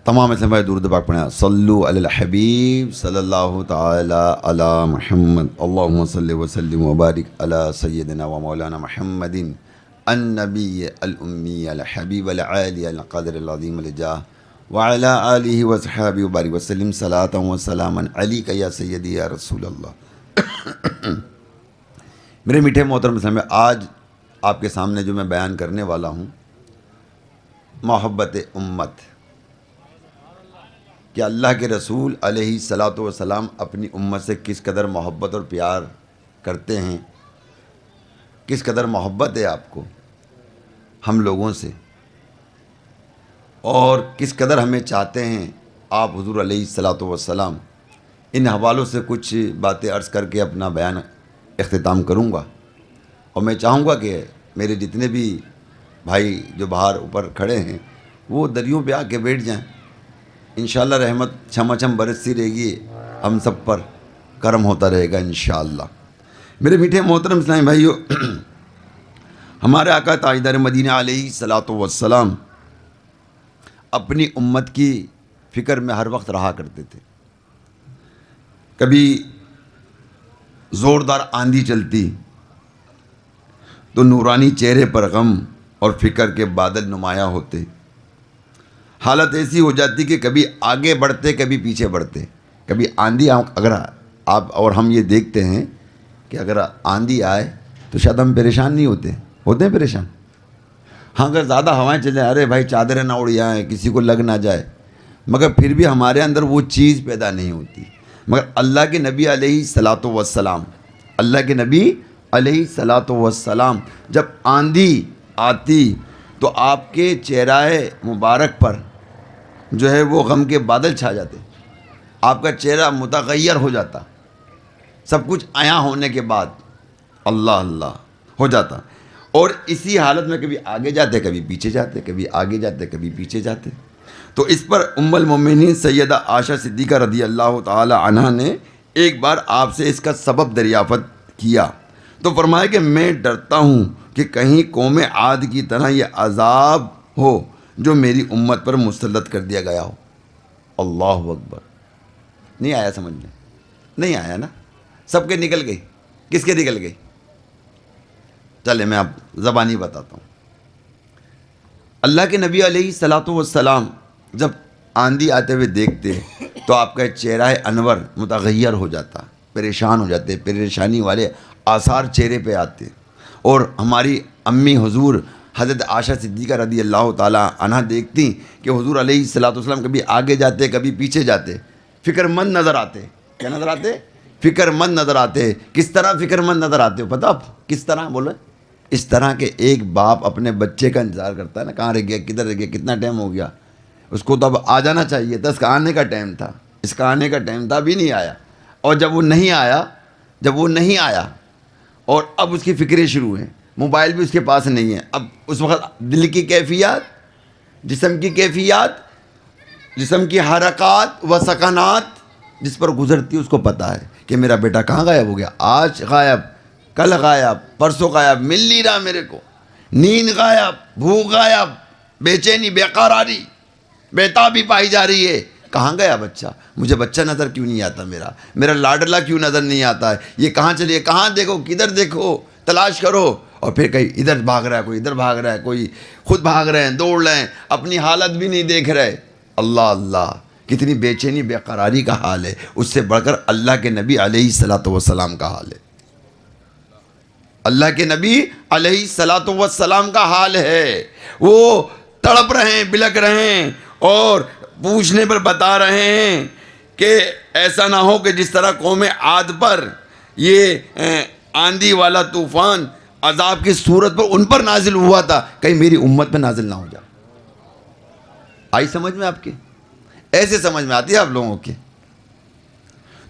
تمام اسلام بھائی درود پاک پڑھیں. صلو علی الحبیب صلی اللہ تعالی علی محمد. اللہم صلی وسلم وبارک علی سیدنا و مولانا محمد النبی الامی الحبیب العالی القدر العظیم الجاہ وعلی آلہ وصحبہ وبارک وسلم صلاۃ و سلاما علیک یا سیدی یا رسول اللہ. میرے میٹھے محترم اسلام، آج آپ کے سامنے جو میں بیان کرنے والا ہوں، محبت امت، کہ اللہ کے رسول علیہ الصلاۃ والسلام اپنی امت سے کس قدر محبت اور پیار کرتے ہیں، کس قدر محبت ہے آپ کو ہم لوگوں سے، اور کس قدر ہمیں چاہتے ہیں آپ حضور علیہ الصلاۃ والسلام. ان حوالوں سے کچھ باتیں عرض کر کے اپنا بیان اختتام کروں گا. اور میں چاہوں گا کہ میرے جتنے بھی بھائی جو باہر اوپر کھڑے ہیں وہ دریوں پہ آ کے بیٹھ جائیں. انشاءاللہ رحمت چھم برستی رہے گی، ہم سب پر کرم ہوتا رہے گا انشاءاللہ. میرے میٹھے محترم اسلامی بھائیو، ہمارے آقا تاجدار مدینہ علیہ الصلاۃ والسلام اپنی امت کی فکر میں ہر وقت رہا کرتے تھے. کبھی زوردار آندھی چلتی تو نورانی چہرے پر غم اور فکر کے بادل نمایاں ہوتے. حالت ایسی ہو جاتی کہ کبھی آگے بڑھتے کبھی پیچھے بڑھتے. کبھی آندھی اگر آپ اور ہم یہ دیکھتے ہیں کہ اگر آندھی آئے تو شاید ہم پریشان نہیں ہوتے ہیں پریشان. ہاں اگر زیادہ ہوائیں چلیں، ارے بھائی چادریں نہ اڑ جائیں، کسی کو لگ نہ جائے، مگر پھر بھی ہمارے اندر وہ چیز پیدا نہیں ہوتی. مگر اللہ کے نبی علیہ الصلاۃ والسلام، اللہ کے نبی علیہ الصلاۃ والسلام جب آندھی آتی تو آپ کے چہرہ مبارک پر جو ہے وہ غم کے بادل چھا جاتے، آپ کا چہرہ متغیر ہو جاتا، سب کچھ عیاں ہونے کے بعد اللہ اللہ ہو جاتا. اور اسی حالت میں کبھی آگے جاتے کبھی پیچھے جاتے، کبھی آگے جاتے کبھی پیچھے جاتے. تو اس پر ام المومنین سیدہ عائشہ صدیقہ رضی اللہ تعالی عنہا نے ایک بار آپ سے اس کا سبب دریافت کیا تو فرمایا کہ میں ڈرتا ہوں کہ کہیں قوم عاد کی طرح یہ عذاب ہو جو میری امت پر مسلط کر دیا گیا ہو. اللہ اکبر. نہیں آیا سمجھ میں؟ نہیں آیا نا؟ سب کے نکل گئی. کس کے نکل گئی؟ چلے میں اب زبانی بتاتا ہوں. اللہ کے نبی علیہ الصلاۃ والسلام جب آندھی آتے ہوئے دیکھتے تو آپ کا چہرہ انور متغیر ہو جاتا، پریشان ہو جاتے، پریشانی والے آثار چہرے پہ آتے. اور ہماری امی حضور حضرت عائشہ صدیقہ رضی اللہ تعالیٰ عنہ دیکھتی کہ حضور علیہ الصلاۃ والسلام کبھی آگے جاتے کبھی پیچھے جاتے، فکر مند نظر آتے. کیا نظر آتے؟ فکر مند نظر آتے. کس طرح فکر مند نظر آتے ہو پتہ آپ کس طرح؟ بولے اس طرح کہ ایک باپ اپنے بچے کا انتظار کرتا ہے نا، کہاں رہ گیا، کدھر رہ گیا، کتنا ٹائم ہو گیا، اس کو تو اب آ جانا چاہیے تھا، اس کا آنے کا ٹائم تھا، اس کا آنے کا ٹائم تھا، ابھی نہیں آیا. اور جب وہ نہیں آیا اور اب اس کی فکریں شروع ہیں، موبائل بھی اس کے پاس نہیں ہے. اب اس وقت دل کی کیفیات، جسم کی کیفیات، جسم کی حرکات و سکنات جس پر گزرتی اس کو پتہ ہے کہ میرا بیٹا کہاں غائب ہو گیا، آج غائب، کل غائب، پرسوں غائب، مل نہیں رہا میرے کو، نیند غائب، بھوک غائب، بے چینی، بے قراری، بیتابی پائی جا رہی ہے. کہاں گیا بچہ؟ مجھے بچہ نظر کیوں نہیں آتا، میرا لاڈلا کیوں نظر نہیں آتا ہے، یہ کہاں چلیے، کہاں دیکھو، کدھر دیکھو، تلاش کرو. اور پھر کہیں ادھر بھاگ رہا ہے، کوئی ادھر بھاگ رہا ہے، کوئی خود بھاگ رہے ہیں، دوڑ رہے ہیں، اپنی حالت بھی نہیں دیکھ رہے. اللہ اللہ، کتنی بے چینی بے قراری کا حال ہے. اس سے بڑھ کر اللہ کے نبی علیہ الصلاۃ والسلام کا حال ہے. اللہ کے نبی علیہ الصلاۃ والسلام کا حال ہے. وہ تڑپ رہے ہیں، بلک رہے ہیں اور پوچھنے پر بتا رہے ہیں کہ ایسا نہ ہو کہ جس طرح قوم عاد پر یہ آندھی والا طوفان عذاب کی صورت پر ان پر نازل ہوا تھا، کہیں میری امت پہ نازل نہ ہو جائے. آئی سمجھ میں آپ کے؟ ایسے سمجھ میں آتی ہے آپ لوگوں کے؟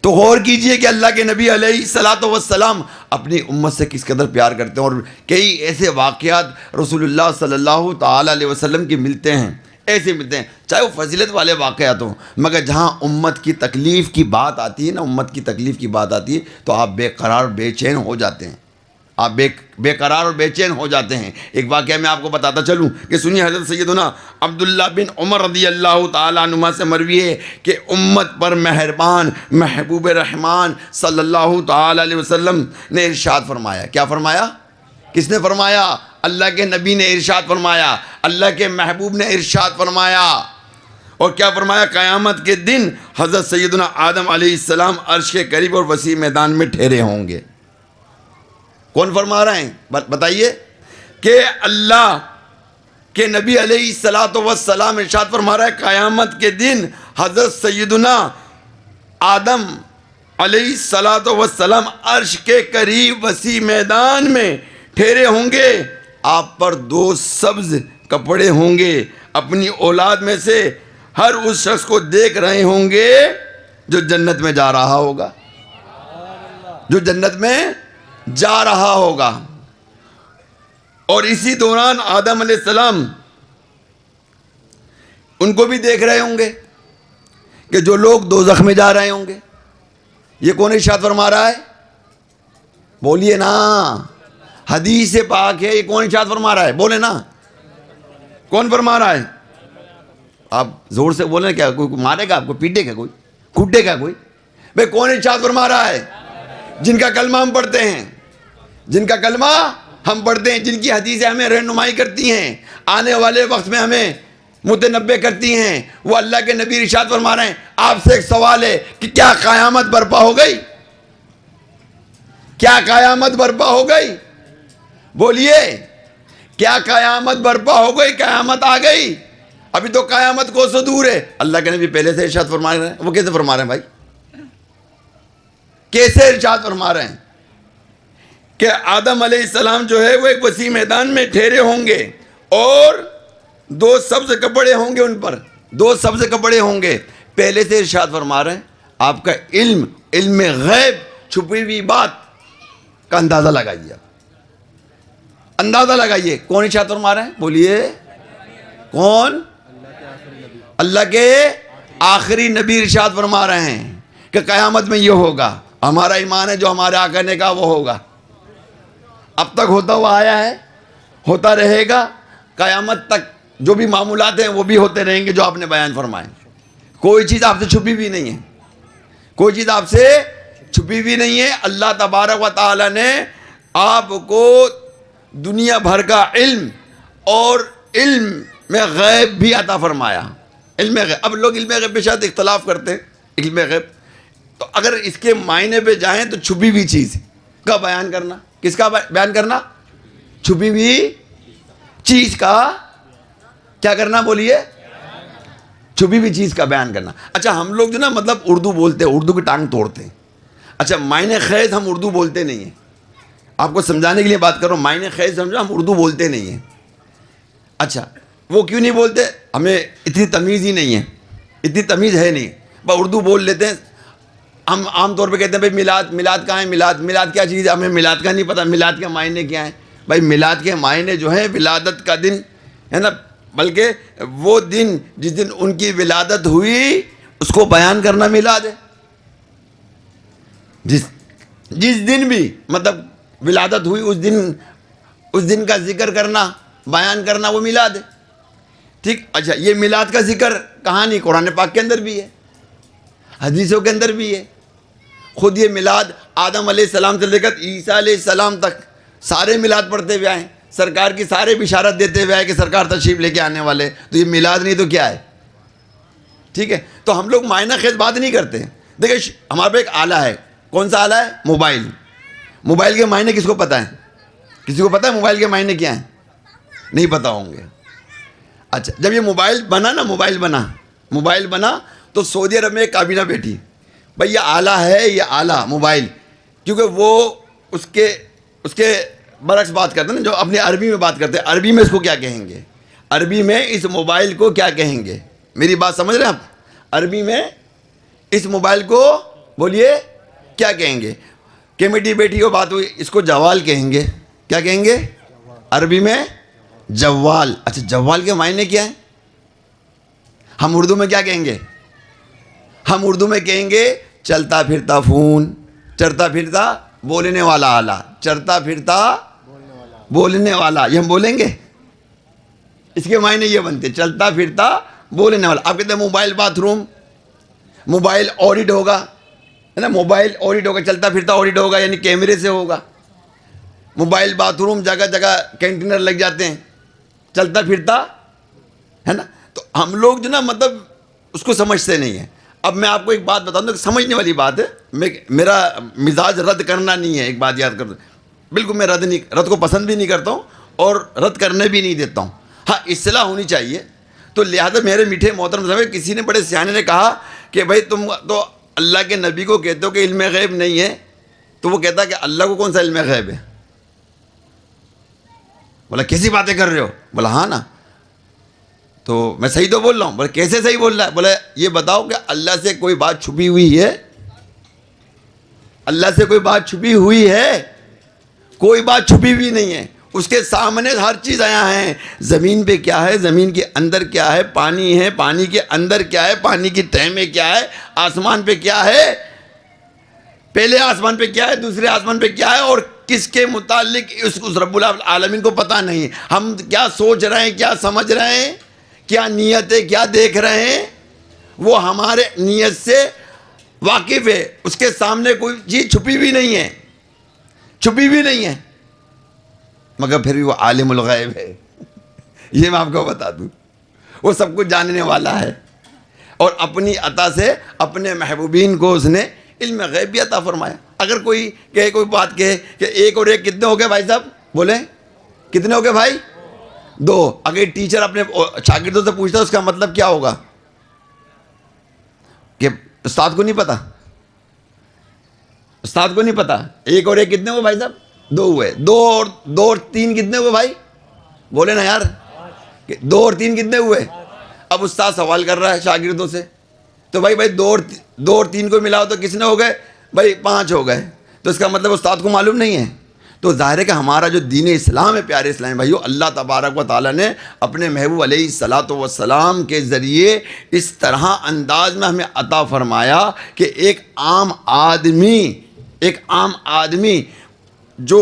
تو غور کیجئے کہ اللہ کے نبی علیہ الصلاۃ والسلام اپنی امت سے کس قدر پیار کرتے ہیں. اور کئی ایسے واقعات رسول اللہ صلی اللہ تعالی علیہ وسلم کے ملتے ہیں، ایسے ملتے ہیں، چاہے وہ فضیلت والے واقعات ہوں، مگر جہاں امت کی تکلیف کی بات آتی ہے نا، امت کی تکلیف کی بات آتی ہے تو آپ بے قرار بے چین ہو جاتے ہیں. آپ بے قرار اور بے چین ہو جاتے ہیں. ایک واقعہ میں آپ کو بتاتا چلوں کہ سنیے، حضرت سیدنا عبداللہ بن عمر رضی اللہ تعالیٰ عنہما سے مروی ہے کہ امت پر مہربان محبوب رحمان صلی اللہ تعالیٰ علیہ وسلم نے ارشاد فرمایا. کیا فرمایا؟ کس نے فرمایا؟ اللہ کے نبی نے ارشاد فرمایا، اللہ کے محبوب نے ارشاد فرمایا. اور کیا فرمایا؟ قیامت کے دن حضرت سیدنا آدم علیہ السلام عرش کے قریب اور وسیع میدان میں ٹھہرے ہوں گے. کون فرما رہے ہیں؟ بتائیے. کہ اللہ کہ نبی علیہ الصلوۃ والسلام ارشاد فرما رہا ہے قیامت کے دن حضرت سیدنا آدم علیہ الصلوۃ والسلام عرش کے قریب وسیع میدان میں ٹھہرے ہوں گے. آپ پر 2 سبز کپڑے ہوں گے. اپنی اولاد میں سے ہر اس شخص کو دیکھ رہے ہوں گے جو جنت میں جا رہا ہوگا، جو جنت میں جا رہا ہوگا. اور اسی دوران آدم علیہ السلام ان کو بھی دیکھ رہے ہوں گے کہ جو لوگ دوزخ میں جا رہے ہوں گے. یہ کون ارشاد فرما رہا ہے؟ بولیے نا. حدیث پاک ہے. یہ کون ارشاد فرما رہا ہے؟ بولے نا. کون فرما رہا ہے؟ آپ زور سے بولیں. کیا کوئی مارے گا آپ کو؟ پیٹے گا کوئی؟ کوٹے گا کوئی؟ بھئی کون ارشاد فرما رہا ہے؟ جن کا کلمہ ہم پڑھتے ہیں، جن کا کلمہ ہم پڑھتے ہیں، جن کی حدیثیں ہمیں رہنمائی کرتی ہیں، آنے والے وقت میں ہمیں متنبع کرتی ہیں، وہ اللہ کے نبی ارشاد فرما رہے ہیں. آپ سے ایک سوال ہے کہ کیا قیامت برپا ہو گئی؟ کیا قیامت برپا ہو گئی؟ بولیے. کیا قیامت برپا ہو گئی؟ قیامت آ گئی؟ ابھی تو قیامت کو سے دور ہے. اللہ کے نبی پہلے سے ارشاد فرما رہے ہیں. وہ کیسے فرما رہے ہیں بھائی؟ کیسے ارشاد فرما رہے ہیں کہ آدم علیہ السلام جو ہے وہ ایک وسیع میدان میں ٹھہرے ہوں گے اور 2 سبز کپڑے ہوں گے ان پر. 2 سبز کپڑے ہوں گے. پہلے سے ارشاد فرما رہے ہیں. آپ کا علم غیب، چھپی ہوئی بات کا اندازہ لگائیے. اندازہ لگائیے کون ارشاد فرما رہے ہیں؟ بولیے. کون؟ اللہ کے آخری نبی ارشاد فرما رہے ہیں کہ قیامت میں یہ ہوگا. ہمارا ایمان ہے جو ہمارے آقا نے کہا وہ ہوگا. اب تک ہوتا ہوا آیا ہے، ہوتا رہے گا. قیامت تک جو بھی معمولات ہیں وہ بھی ہوتے رہیں گے جو آپ نے بیان فرمائے. کوئی چیز آپ سے چھپی بھی نہیں ہے. کوئی چیز آپ سے چھپی بھی نہیں ہے. اللہ تبارک و تعالی نے آپ کو دنیا بھر کا علم اور علم میں غیب بھی عطا فرمایا. علم غیب. اب لوگ علم غیب پہ شاید اختلاف کرتے ہیں. علم غیب تو اگر اس کے معنی پہ جائیں تو چھپی ہوئی چیز کا بیان کرنا. کس کا بیان کرنا؟ چھپی ہوئی چیز کا کیا کرنا؟ بولیے. چھپی ہوئی چیز کا بیان کرنا. اچھا ہم لوگ جو نا مطلب اردو بولتے ہیں، اردو کی ٹانگ توڑتے ہیں. اچھا معنی خیز ہم اردو بولتے نہیں ہیں. آپ کو سمجھانے کے لیے بات کر رہا ہوں. معنی خیز سمجھو، ہم اردو بولتے نہیں ہیں. اچھا وہ کیوں نہیں بولتے؟ ہمیں اتنی تمیز ہی نہیں ہے. اتنی تمیز ہے نہیں. بس اردو بول لیتے ہیں. ہم عام طور پہ کہتے ہیں بھائی میلاد کہاں ہے؟ میلاد کیا چیز ہے؟ ہمیں میلاد کا نہیں پتہ. میلاد کے معنی کیا ہیں؟ بھائی میلاد کے معنی جو ہے ولادت کا دن ہے نا، بلکہ وہ دن جس دن ان کی ولادت ہوئی اس کو بیان کرنا میلاد ہے. جس دن بھی مطلب ولادت ہوئی اس دن کا ذکر کرنا، بیان کرنا، وہ میلاد ہے. ٹھیک. اچھا یہ میلاد کا ذکر کہاں نہیں؟ قرآن پاک کے اندر بھی ہے، حدیثوں کے اندر بھی ہے. خود یہ میلاد آدم علیہ السلام سے لے کر عیسیٰ علیہ السلام تک سارے میلاد پڑھتے ہوئے آئے. سرکار کی سارے بشارت دیتے ہوئے آئے کہ سرکار تشریف لے کے آنے والے. تو یہ میلاد نہیں تو کیا ہے؟ ٹھیک ہے. تو ہم لوگ معنی خیز بات نہیں کرتے. دیکھیں ہمارے پہ ایک آلہ ہے. کون سا آلہ ہے؟ موبائل. موبائل کے معنی کس کو پتہ ہے؟ کسی کو پتہ ہے موبائل کے معنی کیا ہیں؟ نہیں پتہ ہوں گے. اچھا جب یہ موبائل بنا تو سعودی عرب میں ایک کابینہ بیٹھی. بھائی یہ آلہ ہے، یہ آلہ موبائل، کیونکہ وہ اس کے برعکس بات کرتے ہیں نا، جو اپنی عربی میں بات کرتے ہیں. عربی میں اس کو کیا کہیں گے؟ عربی میں اس موبائل کو کیا کہیں گے؟ میری بات سمجھ رہے ہیں آپ؟ عربی میں اس موبائل کو بولیے کیا کہیں گے؟ کمیٹی بیٹھی ہو، بات ہوئی، اس کو جوال کہیں گے. کیا کہیں گے عربی میں؟ جوال. اچھا جوال کے معنی کیا ہیں؟ ہم اردو میں کیا کہیں گے؟ ہم اردو میں کہیں گے چلتا پھرتا فون، چلتا پھرتا بولنے والا آلہ، چرتا پھرتا بولنے والا، یہ ہم بولیں گے؟ اس کے معنی یہ بنتے، چلتا پھرتا بولنے والا۔ آپ کہتے ہیں mobile bath room, mobile audit ہوگا، ہے نا، موبائل آڈٹ ہوگا، چلتا پھرتا آڈٹ ہوگا، یعنی کیمرے سے ہوگا۔ موبائل باتھ روم جگہ جگہ کنٹینر لگ جاتے ہیں، چلتا پھرتا ہے نا۔ تو ہم لوگ جو نا مطلب اس کو سمجھتے نہیں ہیں۔ اب میں آپ کو ایک بات بتا دوں کہ سمجھنے والی بات ہے، میرا مزاج رد کرنا نہیں ہے، ایک بات یاد کر دو، بالکل میں رد کو پسند بھی نہیں کرتا ہوں اور رد کرنے بھی نہیں دیتا ہوں۔ ہاں اصلاح ہونی چاہیے، تو لہذا میرے میٹھے محترم صاحب، کسی نے بڑے سیانے نے کہا کہ بھائی تم تو اللہ کے نبی کو کہتے ہو کہ علم غیب نہیں ہے، تو وہ کہتا کہ اللہ کو کون سا علم غیب ہے؟ بولا کیسی باتیں کر رہے ہو؟ بولا ہاں نا، تو میں صحیح تو بول رہا ہوں۔ بولا کیسے صحیح بول رہا ہے؟ بولا یہ بتاؤ کہ اللہ سے کوئی بات چھپی ہوئی ہے؟ اللہ سے کوئی بات چھپی ہوئی ہے؟ کوئی بات چھپی ہوئی نہیں ہے، اس کے سامنے ہر چیز آیا ہے۔ زمین پہ کیا ہے، زمین کے اندر کیا ہے، پانی ہے، پانی کے اندر کیا ہے، پانی کی تہ میں کیا ہے، آسمان پہ کیا ہے، پہلے آسمان پہ کیا ہے، دوسرے آسمان پہ کیا ہے، اور کس کے متعلق اس رب العالمین کو پتہ نہیں۔ ہم کیا سوچ رہے ہیں، کیا سمجھ رہے ہیں، کیا نیت ہے، کیا دیکھ رہے ہیں، وہ ہمارے نیت سے واقف ہے۔ اس کے سامنے کوئی چیز چھپی بھی نہیں ہے، چھپی بھی نہیں ہے، مگر پھر بھی وہ عالم الغیب ہے۔ یہ میں آپ کو بتا دوں، وہ سب کچھ جاننے والا ہے، اور اپنی عطا سے اپنے محبوبین کو اس نے علم غیب بھی عطا فرمایا۔ اگر کوئی کہے، کوئی بات کہے کہ ایک اور ایک کتنے ہو گئے بھائی صاحب، بولیں کتنے ہو گئے بھائی؟ 2۔ اگر ٹیچر اپنے شاگردوں سے پوچھتا ہے اس کا مطلب کیا ہوگا؟ کہ استاد کو نہیں پتا، استاد کو نہیں پتا ایک اور ایک کتنے ہوئے بھائی صاحب؟ 2 ہوئے۔ 2 اور 3 کتنے ہوئے بھائی؟ بولے نا یار، 2 اور 3 کتنے ہوئے؟ اب استاد سوال کر رہا ہے شاگردوں سے، تو بھائی 2 اور 3 کو ملاؤ تو کتنے ہو گئے بھائی؟ 5 ہو گئے۔ تو اس کا مطلب استاد کو معلوم نہیں ہے۔ تو ظاہر ہے کہ ہمارا جو دین اسلام ہے، پیارے اسلام بھائیو، اللہ تبارک و تعالیٰ نے اپنے محبوب علیہ الصلاۃ والسلام کے ذریعے اس طرح انداز میں ہمیں عطا فرمایا کہ ایک عام آدمی جو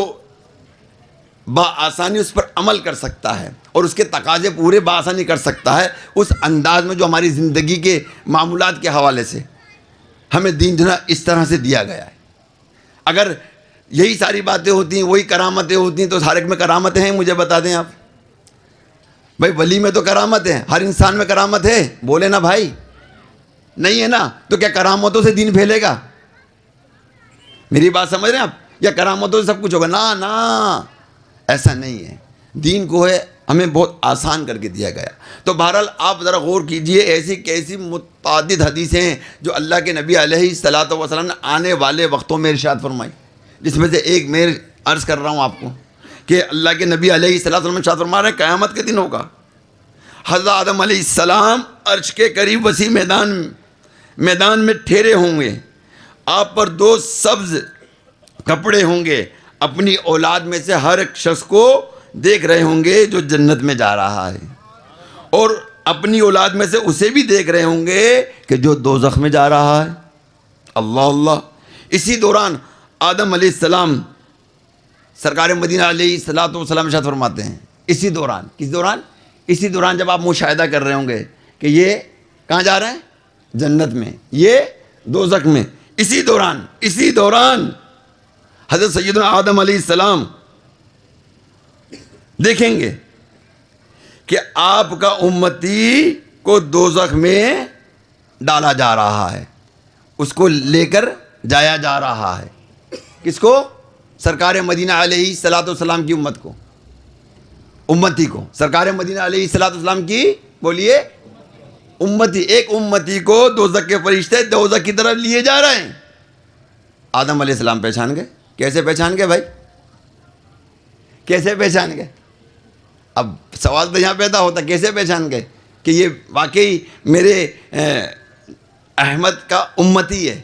بآسانی اس پر عمل کر سکتا ہے اور اس کے تقاضے پورے بآسانی کر سکتا ہے، اس انداز میں جو ہماری زندگی کے معمولات کے حوالے سے ہمیں دین جو ہے اس طرح سے دیا گیا ہے۔ اگر یہی ساری باتیں ہوتی ہیں، وہی کرامتیں ہوتی ہیں، تو ہر ایک میں کرامتیں ہیں؟ مجھے بتا دیں آپ بھائی، ولی میں تو کرامت ہے، ہر انسان میں کرامت ہے؟ بولے نا بھائی، نہیں ہے نا؟ تو کیا کرامتوں سے دین پھیلے گا؟ میری بات سمجھ رہے ہیں آپ؟ یا کرامتوں سے سب کچھ ہوگا؟ نا، ایسا نہیں ہے۔ دین کو ہے ہمیں بہت آسان کر کے دیا گیا۔ تو بہرحال آپ ذرا غور کیجئے، ایسی کیسی متعدد حدیثیں ہیں جو اللہ کے نبی علیہ الصلاۃ والسلام نے آنے والے وقتوں میں ارشاد فرمائی، جس میں سے ایک میں عرض کر رہا ہوں آپ کو کہ اللہ کے نبی علیہ الصلاۃ والسلام ارشاد فرما رہے ہیں قیامت کے دن ہوگا، حضرت آدم علیہ السلام عرش کے قریب وسیع میدان میں ٹھہرے ہوں گے، آپ پر 2 سبز کپڑے ہوں گے، اپنی اولاد میں سے ہر ایک شخص کو دیکھ رہے ہوں گے جو جنت میں جا رہا ہے، اور اپنی اولاد میں سے اسے بھی دیکھ رہے ہوں گے کہ جو دوزخ میں جا رہا ہے۔ اللہ اللہ۔ اسی دوران آدم علیہ السلام، سرکار مدینہ علیہ الصلاۃ والسلام ارشاد فرماتے ہیں، اسی دوران جب آپ مشاہدہ کر رہے ہوں گے کہ یہ کہاں جا رہے ہیں؟ جنت میں، یہ دوزخ میں، اسی دوران حضرت سیدنا آدم علیہ السلام دیکھیں گے کہ آپ کا امتی کو دوزخ میں ڈالا جا رہا ہے، اس کو لے کر جایا جا رہا ہے۔ کس کو؟ سرکار مدینہ علیہ الصلاۃ والسلام کی امتی کو، سرکار مدینہ علیہ الصلاۃ والسلام کی، بولیے، امتی، ایک امتی کو دوزخ کے فرشتے دوزخ کی طرف لیے جا رہے ہیں۔ آدم علیہ السلام پہچان گئے۔ کیسے پہچان گئے بھائی؟ کیسے پہچان گئے؟ اب سوال تو یہاں پیدا ہوتا، کیسے پہچان گئے کہ یہ واقعی میرے احمد کا امتی ہے،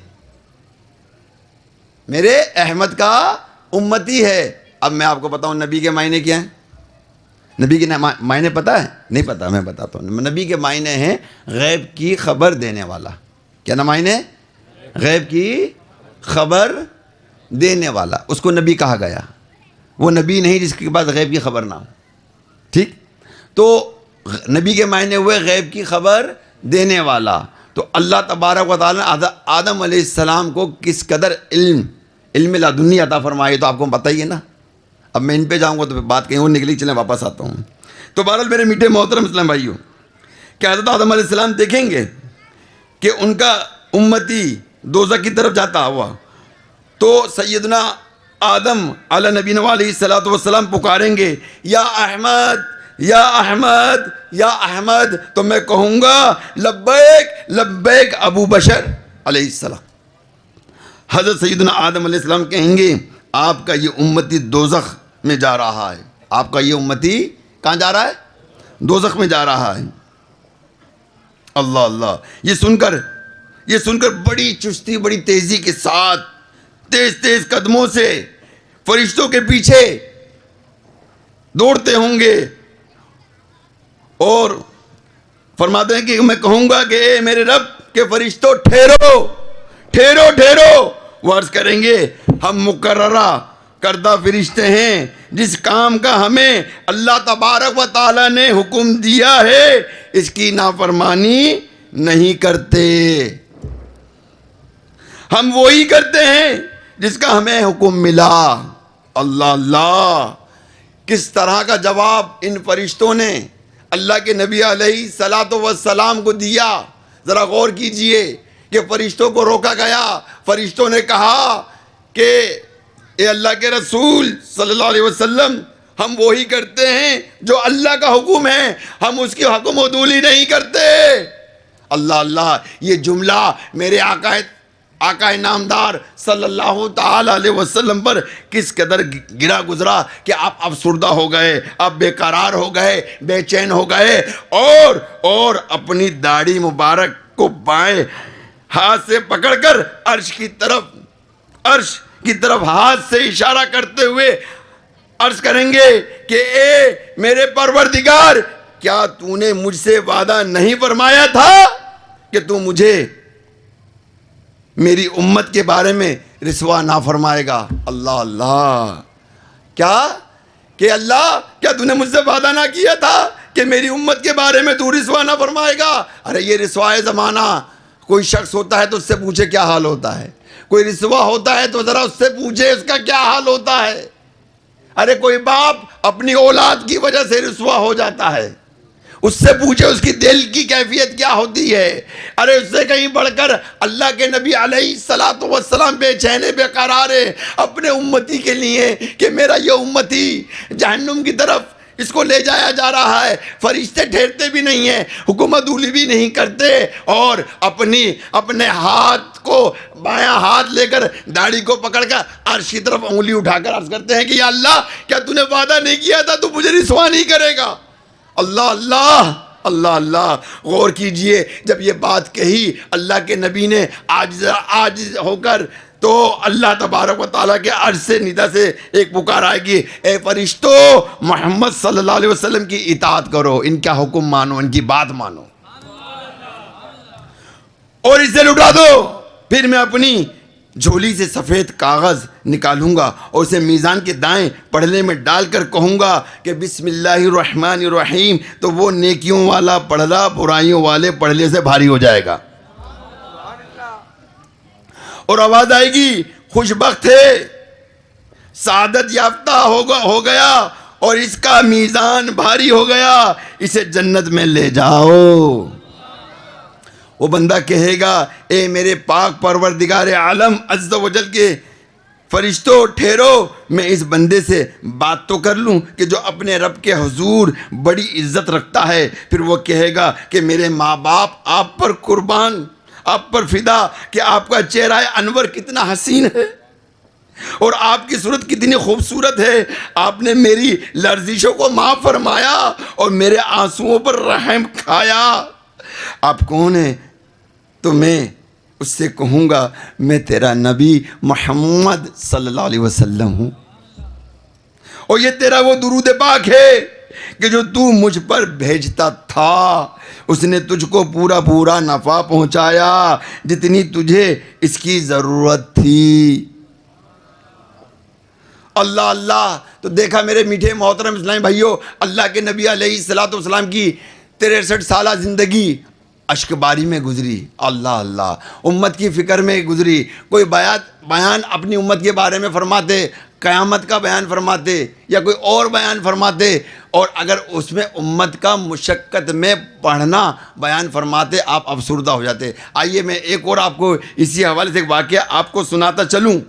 میرے احمد کا امتی ہے۔ اب میں آپ کو بتاؤں نبی کے معنی کیا ہیں؟ نبی کے معنی پتہ ہے؟ نہیں پتہ، میں بتاتا ہوں۔ نبی کے معنی ہیں غیب کی خبر دینے والا۔ کیا معنی ہے؟ غیب کی خبر دینے والا، اس کو نبی کہا گیا. وہ نبی نہیں جس کے پاس غیب کی خبر نہ ہو. ٹھیک، تو نبی کے معنی ہوئے غیب کی خبر دینے والا. تو اللہ تبارک و تعالیٰ نے آدم علیہ السلام کو کس قدر علم لدنی عطا فرمائی، تو آپ کو پتہ ہی ہے نا. اب میں ان پہ جاؤں گا تو بات کہیں اور نکلی، چلیں واپس آتا ہوں. تو بہرحال میرے میٹھے محترم اسلام بھائیوں، کہ حضرت آدم علیہ السلام دیکھیں گے کہ ان کا امتی دوزخ کی طرف جاتا ہوا، تو سیدنا آدم علیہ نبی علیہ الصلوۃ والسلام پکاریں گے یا احمد یا احمد یا احمد، تو میں کہوں گا لبیک لبیک ابو بشر علیہ السلام. حضرت سیدنا آدم علیہ السلام کہیں گے آپ کا یہ امتی دوزخ میں جا رہا ہے. آپ کا یہ امتی کہاں جا رہا ہے؟ دوزخ میں جا رہا ہے. اللہ اللہ. یہ سن کر بڑی چستی بڑی تیزی کے ساتھ تیز قدموں سے فرشتوں کے پیچھے دوڑتے ہوں گے اور فرماتے ہیں کہ میں کہوں گا کہ اے میرے رب کے فرشتوں ٹھہرو ٹھہرو ٹھہرو. وہ عرض کریں گے ہم مقررہ کردہ فرشتے ہیں، جس کام کا ہمیں اللہ تبارک و تعالیٰ نے حکم دیا ہے اس کی نافرمانی نہیں کرتے. ہم وہی کرتے ہیں جس کا ہمیں حکم ملا. اللہ اللہ. کس طرح کا جواب ان فرشتوں نے اللہ کے نبی علیہ الصلوۃ والسلام کو دیا. ذرا غور کیجئے کہ فرشتوں کو روکا گیا. فرشتوں نے کہا کہ اے اللہ کے رسول صلی اللہ علیہ وسلم، ہم وہی کرتے ہیں جو اللہ کا حکم ہے، ہم اس کی حکم عدولی نہیں کرتے. اللہ اللہ. یہ جملہ میرے آقا نامدار صلی اللہ تعالی علیہ وسلم پر کس قدر گرا گزرا کہ آپ افسردہ ہو گئے، آپ بے قرار ہو گئے، بے چین ہو گئے، اور اپنی داڑھی مبارک کو بائیں ہاتھ سے پکڑ کر عرش کی طرف ہاتھ سے اشارہ کرتے ہوئے عرض کریں گے کہ اے میرے پروردگار، کیا تو نے مجھ سے وعدہ نہیں فرمایا تھا کہ تو مجھے میری امت کے بارے میں رسوا نہ فرمائے گا؟ اللہ اللہ. کیا تو نے مجھ سے وعدہ نہ کیا تھا کہ میری امت کے بارے میں تو رسوا نہ فرمائے گا؟ ارے یہ رسوائے زمانہ. کوئی شخص ہوتا ہے تو اس سے پوچھے کیا حال ہوتا ہے. کوئی رسوا ہوتا ہے تو ذرا اس سے پوچھے اس کا کیا حال ہوتا ہے. ارے کوئی باپ اپنی اولاد کی وجہ سے رسوا ہو جاتا ہے، اس سے پوچھے اس کی دل کی کیفیت کیا ہوتی ہے. ارے اس سے کہیں بڑھ کر اللہ کے نبی علیہ الصلوۃ والسلام بے چین بے قرار اپنے امتی کے لیے کہ میرا یہ امتی جہنم کی طرف اس کو لے جایا جا رہا ہے. فرشتے ٹھہرتے بھی نہیں ہیں، حکومت اولی بھی نہیں کرتے، اور اپنے ہاتھ کو بایاں ہاتھ لے کر داڑھی کو پکڑ کر عرش کی طرف انگلی اٹھا کر عرض کرتے ہیں کہ یا اللہ، کیا تو نے وعدہ نہیں کیا تھا تو مجھے رسوا نہیں کرے گا؟ اللہ اللہ. اللہ اللہ. غور کیجئے، جب یہ بات کہی اللہ کے نبی نے عاجز ہو کر، تو اللہ تبارک و تعالیٰ کے عرش سے ندا سے ایک پکار آئے گی، اے فرشتو محمد صلی اللہ علیہ وسلم کی اطاعت کرو، ان کا حکم مانو، ان کی بات مانو اور اسے لٹا دو. پھر میں اپنی جھولی سے سفید کاغذ نکالوں گا اور اسے میزان کے دائیں پڑھنے میں ڈال کر کہوں گا کہ بسم اللہ الرحمن الرحیم، تو وہ نیکیوں والا پڑھنا برائیوں والے پڑھنے سے بھاری ہو جائے گا. اور آواز آئے گی، خوش بخت ہے، سعادت یافتہ ہو گیا اور اس کا میزان بھاری ہو گیا، اسے جنت میں لے جاؤ. وہ بندہ کہے گا، اے میرے پاک پروردگار عالم عز و جل کے فرشتوں ٹھہرو، میں اس بندے سے بات تو کر لوں کہ جو اپنے رب کے حضور بڑی عزت رکھتا ہے. پھر وہ کہے گا کہ میرے ماں باپ آپ پر قربان، آپ پر فدا، کہ آپ کا چہرہ انور کتنا حسین ہے اور آپ کی صورت کتنی خوبصورت ہے. آپ نے میری لرزشوں کو معاف فرمایا اور میرے آنسوؤں پر رحم کھایا. آپ کون ہیں؟ تو میں اس سے کہوں گا میں تیرا نبی محمد صلی اللہ علیہ وسلم ہوں، اور یہ تیرا وہ درود پاک ہے کہ جو تو مجھ پر بھیجتا تھا، اس نے تجھ کو پورا نفع پہنچایا جتنی تجھے اس کی ضرورت تھی. اللہ اللہ. تو دیکھا میرے میٹھے محترم اسلامی بھائیوں, اللہ کے نبی علیہ الصلوۃ والسلام کی 63 سالہ زندگی اشک باری میں گزری. اللہ اللہ, امت کی فکر میں گزری. کوئی بیان اپنی امت کے بارے میں فرماتے, قیامت کا بیان فرماتے یا کوئی اور بیان فرماتے, اور اگر اس میں امت کا مشقت میں پڑھنا بیان فرماتے, آپ افسردہ ہو جاتے. آئیے میں ایک اور آپ کو اسی حوالے سے ایک واقعہ آپ کو سناتا چلوں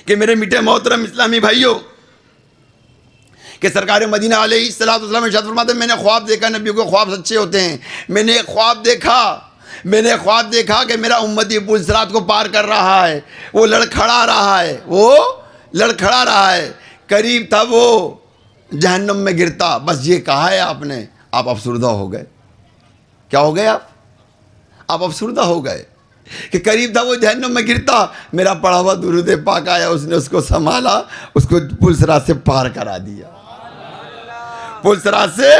کہ میرے میٹھے محترم اسلامی بھائیوں, کہ سرکار مدینہ علیہ الصلوۃ والسلام ارشاد فرماتے ہیں میں نے خواب دیکھا, نبیوں کے خواب سچے ہوتے ہیں. میں نے ایک خواب دیکھا کہ میرا امتی پل صراط کو پار کر رہا ہے, وہ لڑکھڑا رہا ہے, قریب تھا وہ جہنم میں گرتا. بس یہ کہا ہے آپ نے, آپ افسردہ ہو گئے. کیا ہو گئے آپ افسردہ ہو گئے کہ قریب تھا وہ جہنم میں گرتا, میرا پڑھا ہوا درود پاک آیا, اس نے اس کو سنبھالا, اس کو پل صراط سے پار کرا دیا, پل صراط سے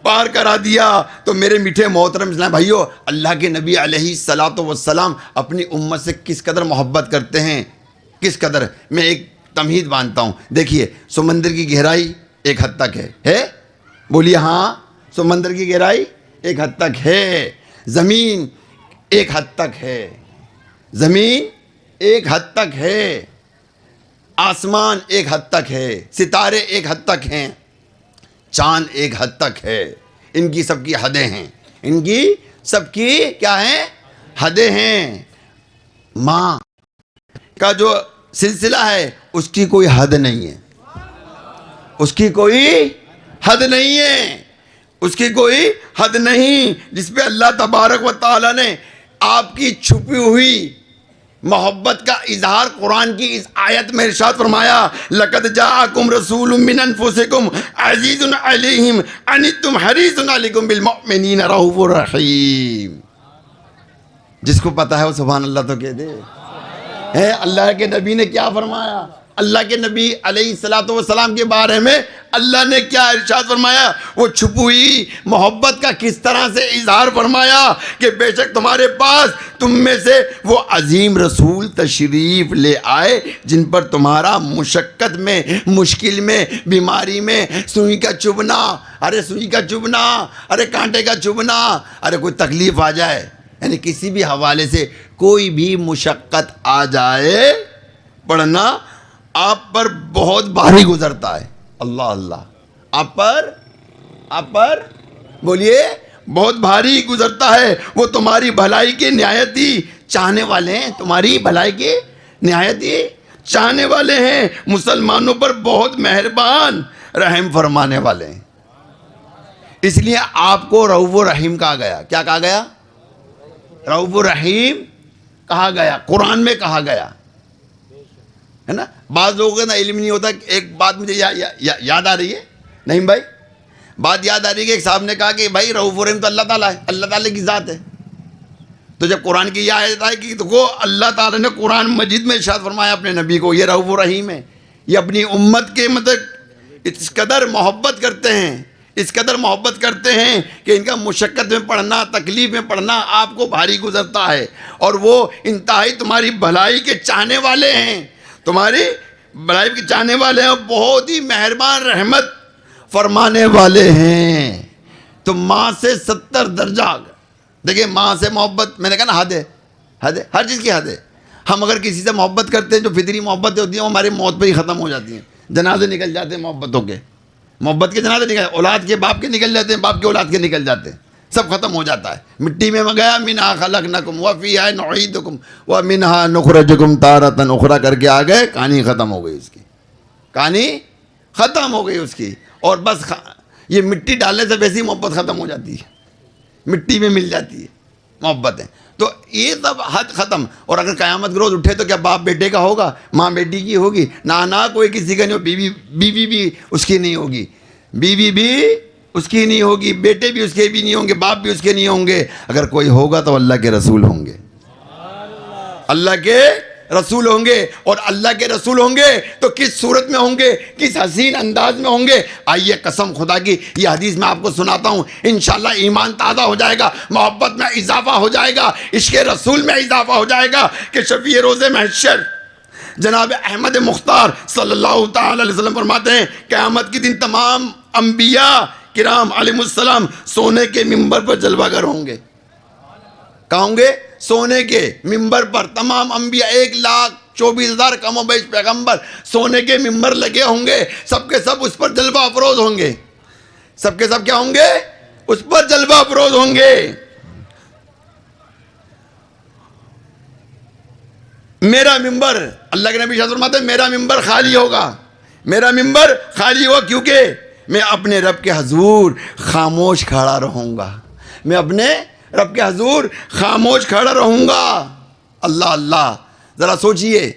پار کرا دیا. تو میرے میٹھے محترم اسلام بھائیوں, اللہ کے نبی علیہ الصلوۃ والسلام اپنی امت سے کس قدر محبت کرتے ہیں, کس قدر. میں ایک تمہید باندھتا ہوں. دیکھیے, سمندر کی گہرائی ایک حد تک ہے, بولیے ہاں, سمندر کی گہرائی ایک حد تک ہے, زمین ایک حد تک ہے, زمین ایک حد تک ہے, آسمان ایک حد تک ہے, ستارے ایک حد تک ہیں, چاند ایک حد تک ہے. ان کی سب کی حدیں ہیں, ان کی سب کی کیا ہیں, حدیں ہیں. ماں کا جو سلسلہ ہے اس کی کوئی حد نہیں ہے, اس کی کوئی حد نہیں ہے, اس کی کوئی حد نہیں, جس پہ اللہ تبارک و تعالی نے آپ کی چھپی ہوئی محبت کا اظہار قرآن کی اس آیت میں ارشاد فرمایا, لقد جاءکم رسول من انفسکم عزیز علیہ ما عنتم حریص علیکم بالمؤمنین رؤوف رحیم. جس کو پتا ہے وہ سبحان اللہ تو کہہ دے. اللہ کے نبی نے کیا فرمایا, اللہ کے نبی علیہ الصلوۃ والسلام کے بارے میں اللہ نے کیا ارشاد فرمایا, وہ چھپی ہوئی محبت کا کس طرح سے اظہار فرمایا کہ بے شک تمہارے پاس تم میں سے وہ عظیم رسول تشریف لے آئے جن پر تمہارا مشقت میں, مشکل میں, بیماری میں, سوئی کا چبھنا, ارے کانٹے کا چبھنا, ارے کوئی تکلیف آ جائے, یعنی کسی بھی حوالے سے کوئی بھی مشقت آ جائے, پڑھنا آپ پر بہت بھاری گزرتا ہے. اللہ اللہ, آپ پر بولیے بہت بھاری گزرتا ہے. وہ تمہاری بھلائی کے نہایت ہی چاہنے والے ہیں, تمہاری بھلائی کے نہایت ہی چاہنے والے ہیں, مسلمانوں پر بہت مہربان رحم فرمانے والے ہیں. اس لیے آپ کو رؤوف رحیم کہا گیا. کیا کہا گیا؟ رؤوف رحیم کہا گیا, قرآن میں کہا گیا ہے نا. بعض لوگوں کا نا علم نہیں ہوتا. ایک بات مجھے یاد آ رہی ہے, نہیں بھائی, بات یاد آ رہی ہے کہ ایک صاحب نے کہا کہ بھائی رؤوف رحیم تو اللہ تعالیٰ ہے, اللہ تعالیٰ کی ذات ہے. تو جب قرآن کی یہ آیت آئی کہ تو اللہ تعالیٰ نے قرآن مجید میں ارشاد فرمایا اپنے نبی کو, یہ رؤوف رحیم ہے, یہ اپنی امت کے مطلب اس قدر محبت کرتے ہیں, اس قدر محبت کرتے ہیں کہ ان کا مشقت میں پڑھنا, تکلیف میں پڑھنا آپ کو بھاری گزرتا ہے, اور وہ انتہائی تمہاری بھلائی کے چاہنے والے ہیں, تمہاری بھلائی کے چاہنے والے ہیں, اور بہت ہی مہربان رحمت فرمانے والے ہیں. تو ماں سے 70 درجہ, دیکھیں ماں سے محبت, میں نے کہا نا حد ہے, ہر چیز کی حد ہے. ہم اگر کسی سے محبت کرتے ہیں جو فطری محبتیں ہوتی ہیں وہ ہماری موت پہ ہی ختم ہو جاتی ہیں, جنازے نکل جاتے ہیں محبتوں کے, محبت کے جنازے نکل, اولاد کے باپ کے نکل جاتے ہیں, باپ کے اولاد کے نکل جاتے ہیں, سب ختم ہو جاتا ہے. مٹی میں گیا, منہا خلقناکم وفیہا نعیدکم ومنہا نخرجکم تارۃ اخری کر کے آ گئے, کہانی ختم ہو گئی اس کی, کہانی ختم ہو گئی اس کی. اور بس یہ مٹی ڈالنے سے ویسی محبت ختم ہو جاتی ہے, مٹی میں مل جاتی ہے محبتیں. تو یہ سب حد ختم. اور اگر قیامت روز اٹھے تو کیا باپ بیٹے کا ہوگا, ماں بیٹی کی ہوگی, نہ کوئی کسی کا نہیں ہو, بیوی بھی اس کی نہیں ہوگی, بیوی بھی اس کی نہیں ہوگی, بیٹے بھی اس کے بھی نہیں ہوں گے, باپ بھی اس کے نہیں ہوں گے. اگر کوئی ہوگا تو اللہ کے رسول ہوں گے, اللہ کے رسول ہوں گے. اور اللہ کے رسول ہوں گے تو کس صورت میں ہوں گے, کس حسین انداز میں ہوں گے. آئیے قسم خدا کی یہ حدیث میں آپ کو سناتا ہوں, انشاءاللہ ایمان تازہ ہو جائے گا, محبت میں اضافہ ہو جائے گا, عشق رسول میں اضافہ ہو جائے گا کہ شفیع روز محشر جناب احمد مختار صلی اللہ تعالی علیہ وسلم فرماتے ہیں قیامت کے دن تمام انبیاء کرام علیہ السلام سونے کے ممبر پر جلوہ گر ہوں گے. کہاں ہوں گے؟ سونے کے ممبر پر. تمام انبیاء 1,24,000 کم و بیش پیغمبر سونے کے ممبر لگے ہوں گے. سب کے سب اس پر جلوہ افروز ہوں گے. سب کے سب کیا ہوں گے؟ اس پر جلوہ افروز ہوں گے. میرا ممبر، اللہ کے نبی شاہ فرماتے ہیں میرا ممبر خالی ہوگا. میرا ممبر خالی ہوگا کیونکہ میں اپنے رب کے حضور خاموش کھڑا رہوں گا. میں اپنے رب کے حضور خاموش کھڑا رہوں گا. اللہ اللہ، ذرا سوچئے.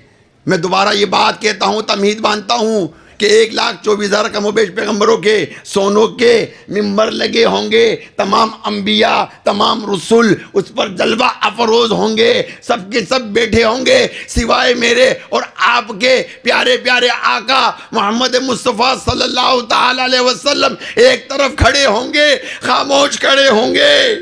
میں دوبارہ یہ بات کہتا ہوں، تمہید باندھتا ہوں کہ 1,24,000 کم و بیش پیغمبروں کے سونوں کے ممبر لگے ہوں گے. تمام انبیاء، تمام رسول اس پر جلوہ افروز ہوں گے. سب کے سب بیٹھے ہوں گے سوائے میرے اور آپ کے پیارے پیارے آقا محمد مصطفیٰ صلی اللہ تعالی علیہ وسلم ایک طرف کھڑے ہوں گے، خاموش کھڑے ہوں گے.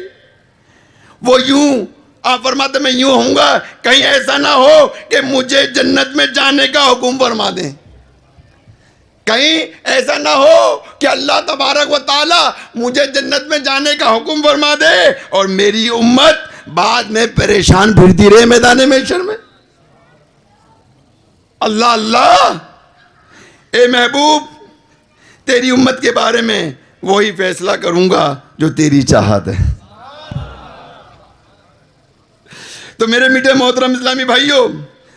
وہ یوں، آپ فرماتے میں یوں ہوں گا، کہیں ایسا نہ ہو کہ مجھے جنت میں جانے کا حکم فرما دیں. کہیں ایسا نہ ہو کہ اللہ تبارک و تعالی مجھے جنت میں جانے کا حکم فرما دے اور میری امت بعد میں پریشان پھرتی رہے میدان محشر میں. اللہ اللہ، اے محبوب، تیری امت کے بارے میں وہی فیصلہ کروں گا جو تیری چاہت ہے. تو میرے میٹھے محترم اسلامی بھائیوں،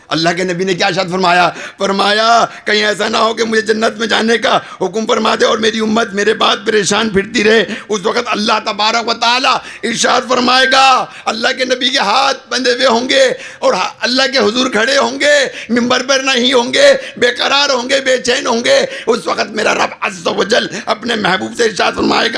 اللہ کے نبی نے کیا ارشاد فرمایا؟ فرمایا کہیں ایسا نہ ہو کہ مجھے جنت میں جانے کا حکم فرما دے اور میری امت میرے بعد پریشان پھرتی رہے. اس وقت اللہ تبارک و تعالی ارشاد فرمائے گا، اللہ کے نبی کے ہاتھ بندھے ہوئے ہوں گے اور اللہ کے حضور کھڑے ہوں گے، ممبر پر نہیں ہوں گے، بے قرار ہوں گے، بے چین ہوں گے. اس وقت میرا رب عز و جل اپنے محبوب سے ارشاد فرمائے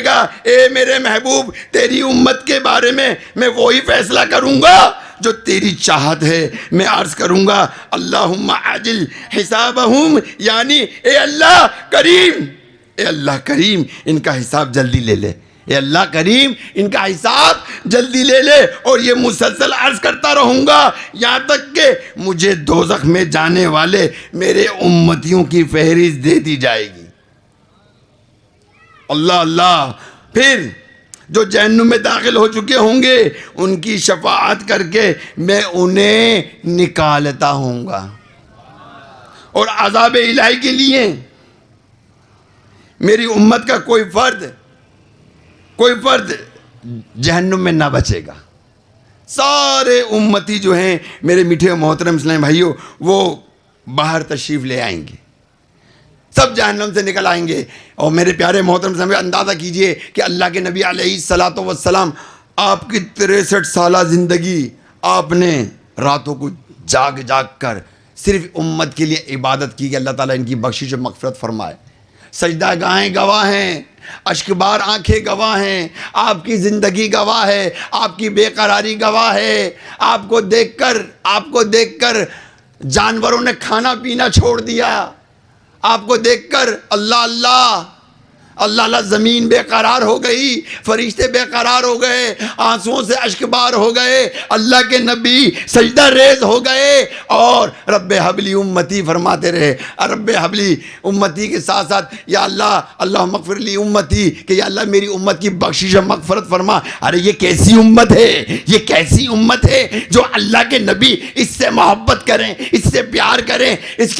گا اے میرے محبوب، تیری امت کے بارے میں وہی فیصلہ کروں گا جو تیری چاہت ہے. میں عرض کروں گا اللہم عاجل حسابہم، یعنی اے اللہ کریم ان کا حساب جلدی لے لے. اے اللہ کریم ان کا حساب جلدی لے لے. اور یہ مسلسل عرض کرتا رہوں گا یہاں تک کہ مجھے دوزخ میں جانے والے میرے امتیوں کی فہرست دے دی جائے گی. اللہ اللہ، پھر جو جہنم میں داخل ہو چکے ہوں گے ان کی شفاعت کر کے میں انہیں نکالتا ہوں گا. اور عذاب الہی کے لیے میری امت کا کوئی فرد جہنم میں نہ بچے گا. سارے امتی جو ہیں میرے میٹھے محترم اسلامی بھائیوں، وہ باہر تشریف لے آئیں گے، سب جہنم سے نکل آئیں گے. اور میرے پیارے محترم سے اندازہ کیجئے کہ اللہ کے نبی علیہ الصلوۃ والسلام، آپ کی 63 سالہ زندگی آپ نے راتوں کو جاگ کر صرف امت کے لیے عبادت کی کہ اللہ تعالیٰ ان کی بخشش و مغفرت فرمائے. سجدہ گاہیں گواہ ہیں، اشکبار آنکھیں گواہ ہیں، آپ کی زندگی گواہ ہے، آپ کی بے قراری گواہ ہے. آپ کو دیکھ کر جانوروں نے کھانا پینا چھوڑ دیا. آپ کو دیکھ کر اللہ زمین بے قرار ہو گئی، فرشتے بے قرار ہو گئے، آنسوؤں سے اشکبار ہو گئے، اللہ کے نبی سجدہ ریز ہو گئے اور رب حبلی امتی فرماتے رہے. رب حبلی امتی کے ساتھ ساتھ یا اللہ مغفر لی امتی، کہ یا اللہ میری امت کی بخشش و مغفرت فرما. ارے یہ کیسی امت ہے جو اللہ کے نبی اس سے محبت کریں، اس سے پیار کریں، اس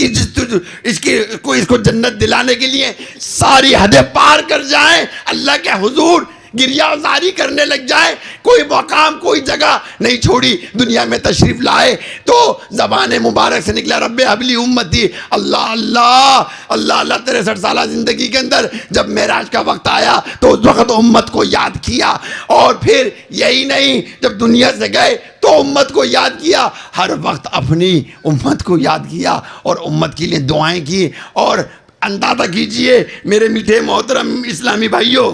کو جنت دلانے کے لیے ساری حدیں پار کر جائیں، اللہ کے حضور گریہ زاری کرنے لگ جائے، کوئی مقام کوئی جگہ نہیں چھوڑی، دنیا میں تشریف لائے تو زبان مبارک سے نکلا رب حبلی امتی. اللہ 63 سالہ زندگی کے اندر جب معراج کا وقت آیا تو اس وقت امت کو یاد کیا. اور پھر یہی نہیں، جب دنیا سے گئے تو امت کو یاد کیا، ہر وقت اپنی امت کو یاد کیا اور امت کے لیے دعائیں کی. اور اندازہ کیجئے میرے میٹھے محترم اسلامی بھائیوں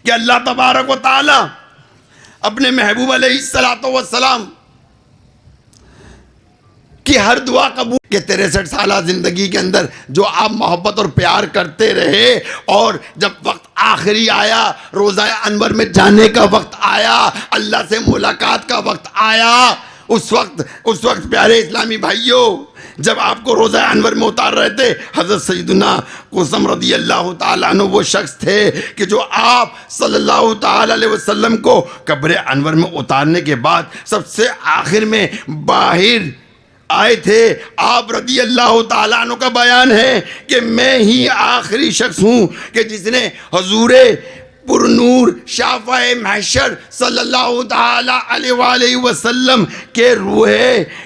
کہ اللہ تبارک و تعالی اپنے محبوب علیہ الصلوۃ والسلام کی ہر دعا قبول کہ 63 سالہ زندگی کے اندر جو آپ محبت اور پیار کرتے رہے، اور جب وقت آخری آیا، روضہ انور میں جانے کا وقت آیا، اللہ سے ملاقات کا وقت آیا، اس وقت پیارے اسلامی بھائیوں جب آپ کو روضہ انور میں اتار رہے تھے، حضرت سیدنا قاسم رضی اللہ تعالیٰ عنہ وہ شخص تھے کہ جو آپ صلی اللہ تعالیٰ علیہ وسلم کو قبر انور میں اتارنے کے بعد سب سے آخر میں باہر آئے تھے۔ آپ رضی اللہ تعالیٰ عنہ کا بیان ہے کہ میں ہی آخری شخص ہوں کہ جس نے حضور پر نور شافع محشر صلی اللہ تعالیٰ علیہ وآلہ وسلم کے روح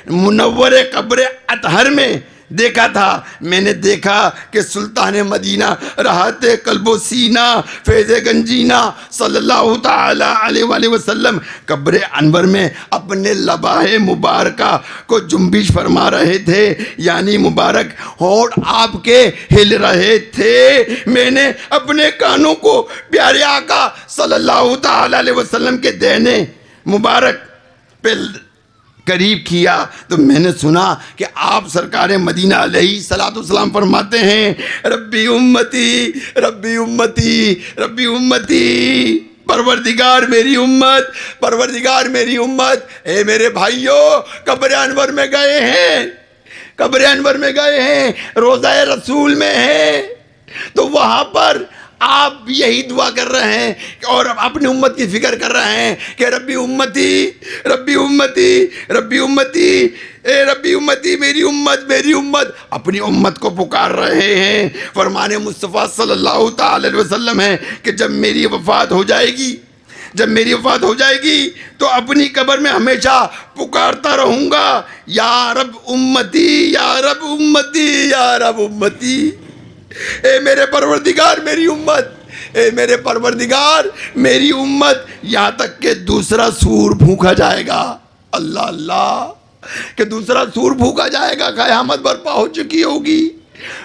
منور قبر اطہر میں دیکھا تھا۔ میں نے دیکھا کہ سلطان مدینہ راحت قلب و سینہ فیض گنجینہ صلی اللہ تعالیٰ علیہ وآلہ وسلم قبر انور میں اپنے لباہ مبارکہ کو جنبش فرما رہے تھے، یعنی مبارک ہونٹ آپ کے ہل رہے تھے۔ میں نے اپنے کانوں کو پیارے آقا صلی اللہ تعالیٰ علیہ وسلم کے دینے مبارک پہ قریب کیا تو میں نے سنا کہ آپ سرکار مدینہ علیہ الصلوۃ والسلام فرماتے ہیں، ربی امتی ربی امتی ربی امتی، پروردگار میری امت پروردگار میری امت۔ اے میرے بھائیوں، قبر انور میں گئے ہیں، قبر انور میں گئے ہیں، روضہ رسول میں ہیں، تو وہاں پر آپ یہی دعا کر رہے ہیں اور اپنی امت کی فکر کر رہے ہیں کہ ربی امتی ربی امتی ربی امتی، اے ربی امتی میری امت اپنی امت کو پکار رہے ہیں۔ فرمان مصطفیٰ صلی اللہ تعالی علیہ وسلم ہے کہ جب میری وفات ہو جائے گی تو اپنی قبر میں ہمیشہ پکارتا رہوں گا، یا رب امتی یا رب امتی یا رب امتی، اے میرے پروردگار میری امت، اے میرے پروردگار میری امت، یہاں تک کہ دوسرا سور بھونکا جائے گا۔ اللہ اللہ، کہ دوسرا سور بھونکا جائے گا، قیامت برپا ہو چکی ہوگی،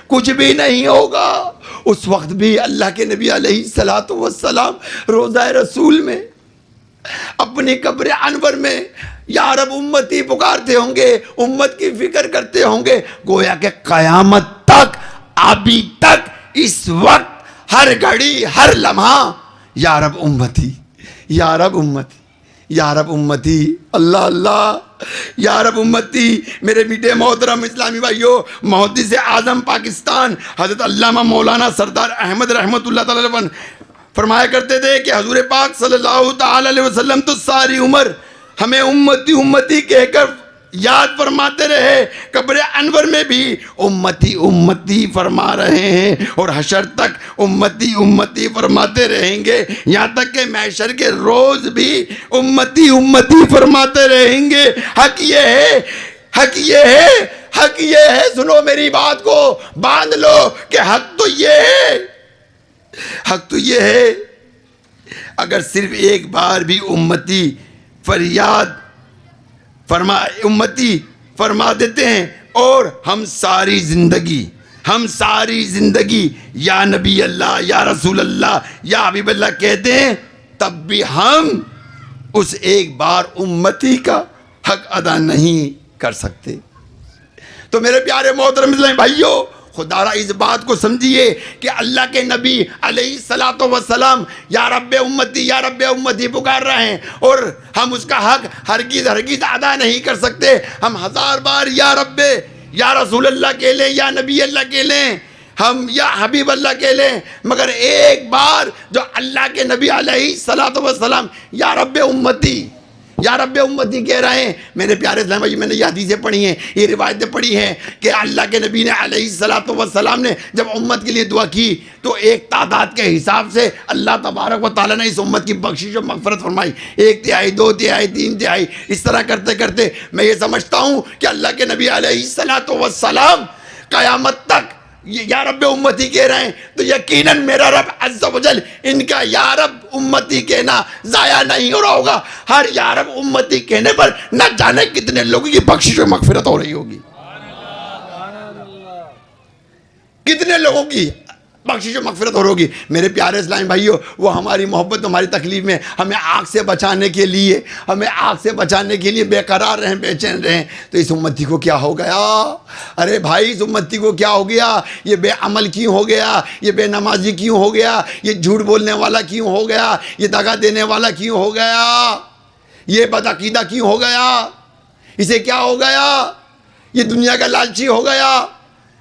کچھ بھی نہیں ہوگا۔ اس وقت بھی اللہ کے نبی علیہ الصلوۃ والسلام روضہ رسول میں اپنی قبر انور میں یا رب امتی پکارتے ہوں گے، امت کی فکر کرتے ہوں گے، گویا کہ قیامت تک، ابھی تک، اس وقت، ہر گھڑی، ہر لمحہ یا رب امتی یا رب امتی یا رب امتی، اللہ اللہ، یا رب امتی۔ میرے میٹھے محترم اسلامی بھائیوں، محدث اعظم پاکستان حضرت علامہ مولانا سردار احمد رحمۃ اللہ تعالی علیہ فرمایا کرتے تھے کہ حضور پاک صلی اللہ تعالی علیہ وسلم تو ساری عمر ہمیں امتی امتی کہہ کر یاد فرماتے رہے، قبر انور میں بھی امتی امتی فرما رہے ہیں اور حشر تک امتی امتی فرماتے رہیں گے، یہاں تک کہ محشر کے روز بھی امتی امتی فرماتے رہیں گے۔ حق یہ ہے، حق یہ ہے، حق یہ ہے، سنو میری بات کو، باندھ لو کہ حق تو یہ ہے، حق تو یہ ہے، اگر صرف ایک بار بھی امتی فریاد امتی فرما دیتے ہیں اور ہم ساری زندگی یا نبی اللہ یا رسول اللہ یا حبیب اللہ کہتے ہیں، تب بھی ہم اس ایک بار امتی کا حق ادا نہیں کر سکتے۔ تو میرے پیارے محترم اسلامی بھائیوں، خدا را اس بات کو سمجھیے کہ اللہ کے نبی علیہ الصلوۃ والسلام یا رب امتی پکار رہے ہیں اور ہم اس کا حق ہرگز ادا نہیں کر سکتے۔ ہم ہزار بار یا رب یا رسول اللہ کہہ لیں، یا نبی اللہ کہہ لیں، ہم یا حبیب اللہ کہہ لیں، مگر ایک بار جو اللہ کے نبی علیہ الصلوۃ والسلام یا رب امتی کہہ رہے ہیں، میرے پیارے اسلام بھائی، میں نے یہ حدیثیں پڑھی ہیں، یہ روایتیں پڑھی ہیں کہ اللہ کے نبی نے علیہ الصلوۃ والسلام نے جب امت کے لیے دعا کی تو ایک تعداد کے حساب سے اللہ تبارک و تعالیٰ نے اس امت کی بخشش و مغفرت فرمائی، 1/3 2/3 3/3، اس طرح کرتے کرتے میں یہ سمجھتا ہوں کہ اللہ کے نبی علیہ الصلوۃ والسلام قیامت تک یا رب امتی کہہ رہے ہیں تو یقیناً میرا رب عز و جل ان کا یا رب امتی کہنا ضائع نہیں ہو رہا ہوگا۔ ہر یا رب امتی کہنے پر نہ جانے کتنے لوگوں کی بخشش و مغفرت ہو رہی ہوگی، کتنے لوگوں کی بخشش و مغفرت ہو رہی ہوگی۔ میرے پیارے اسلامی بھائیوں، وہ ہماری محبت، ہماری تکلیف میں ہمیں آگ سے بچانے کے لیے بے قرار رہیں، بے چین رہیں، تو اس امتی کو کیا ہو گیا؟ ارے بھائی، اس امتی کو کیا ہو گیا؟ یہ بے عمل کیوں ہو گیا؟ یہ بے نمازی کیوں ہو گیا؟ یہ جھوٹ بولنے والا کیوں ہو گیا؟ یہ دغا دینے والا کیوں ہو گیا؟ یہ بدعقیدہ کیوں ہو گیا؟ اسے کیا ہو گیا؟ یہ دنیا کا لالچی ہو گیا،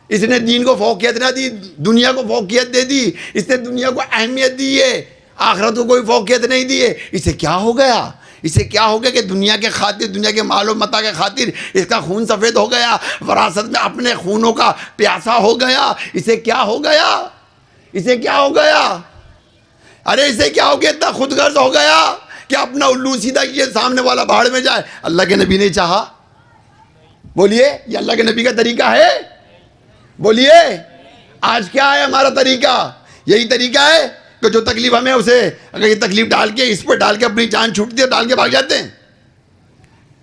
اس نے دین کو فوقیت نہ دی، دنیا کو فوقیت دے دی، اس نے دنیا کو اہمیت دی ہے، آخرت کو کوئی فوقیت نہیں دی ہے۔ اسے کیا ہو گیا؟ اسے کیا ہو گیا کہ دنیا کے خاطر، دنیا کے مال و متاع کے خاطر اس کا خون سفید ہو گیا، وراثت میں اپنے خونوں کا پیاسا ہو گیا۔ اسے کیا ہو گیا؟ اسے کیا ہو گیا؟ ارے اسے کیا ہو گیا؟ اتنا خود غرض ہو گیا کہ اپنا الو سیدھا کیے، سامنے والا بھاڑ میں جائے۔ اللہ کے نبی نے چاہا؟ بولیے، یہ اللہ کے نبی کا طریقہ ہے؟ بولیے، آج کیا ہے ہمارا طریقہ؟ یہی طریقہ ہے کہ جو تکلیف ہمیں اسے، اگر یہ تکلیف ڈال کے، اس پر ڈال کے اپنی جان چھوٹتی ہے، ڈال کے بھاگ جاتے ہیں،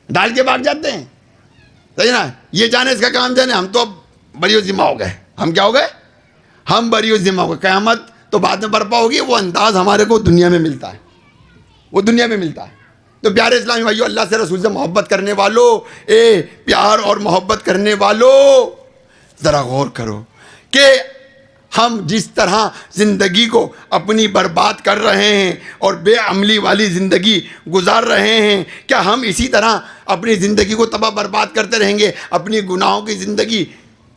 ڈال کے بھاگ جاتے ہیں، صحیح نا؟ یہ جانے اس کا کام جانے، ہم تو بری و ذمہ ہو گئے۔ ہم کیا ہو گئے؟ ہم بری و ذمہ ہو گئے۔ قیامت تو بعد میں برپا ہوگی، وہ انداز ہمارے کو دنیا میں ملتا ہے، وہ دنیا میں ملتا ہے۔ تو پیارے اسلامی بھائیو، اللہ سے رسول سے محبت کرنے والو، پیار اور محبت کرنے والو، ذرا غور کرو کہ ہم جس طرح زندگی کو اپنی برباد کر رہے ہیں اور بے عملی والی زندگی گزار رہے ہیں، کیا ہم اسی طرح اپنی زندگی کو تباہ برباد کرتے رہیں گے، اپنی گناہوں کی زندگی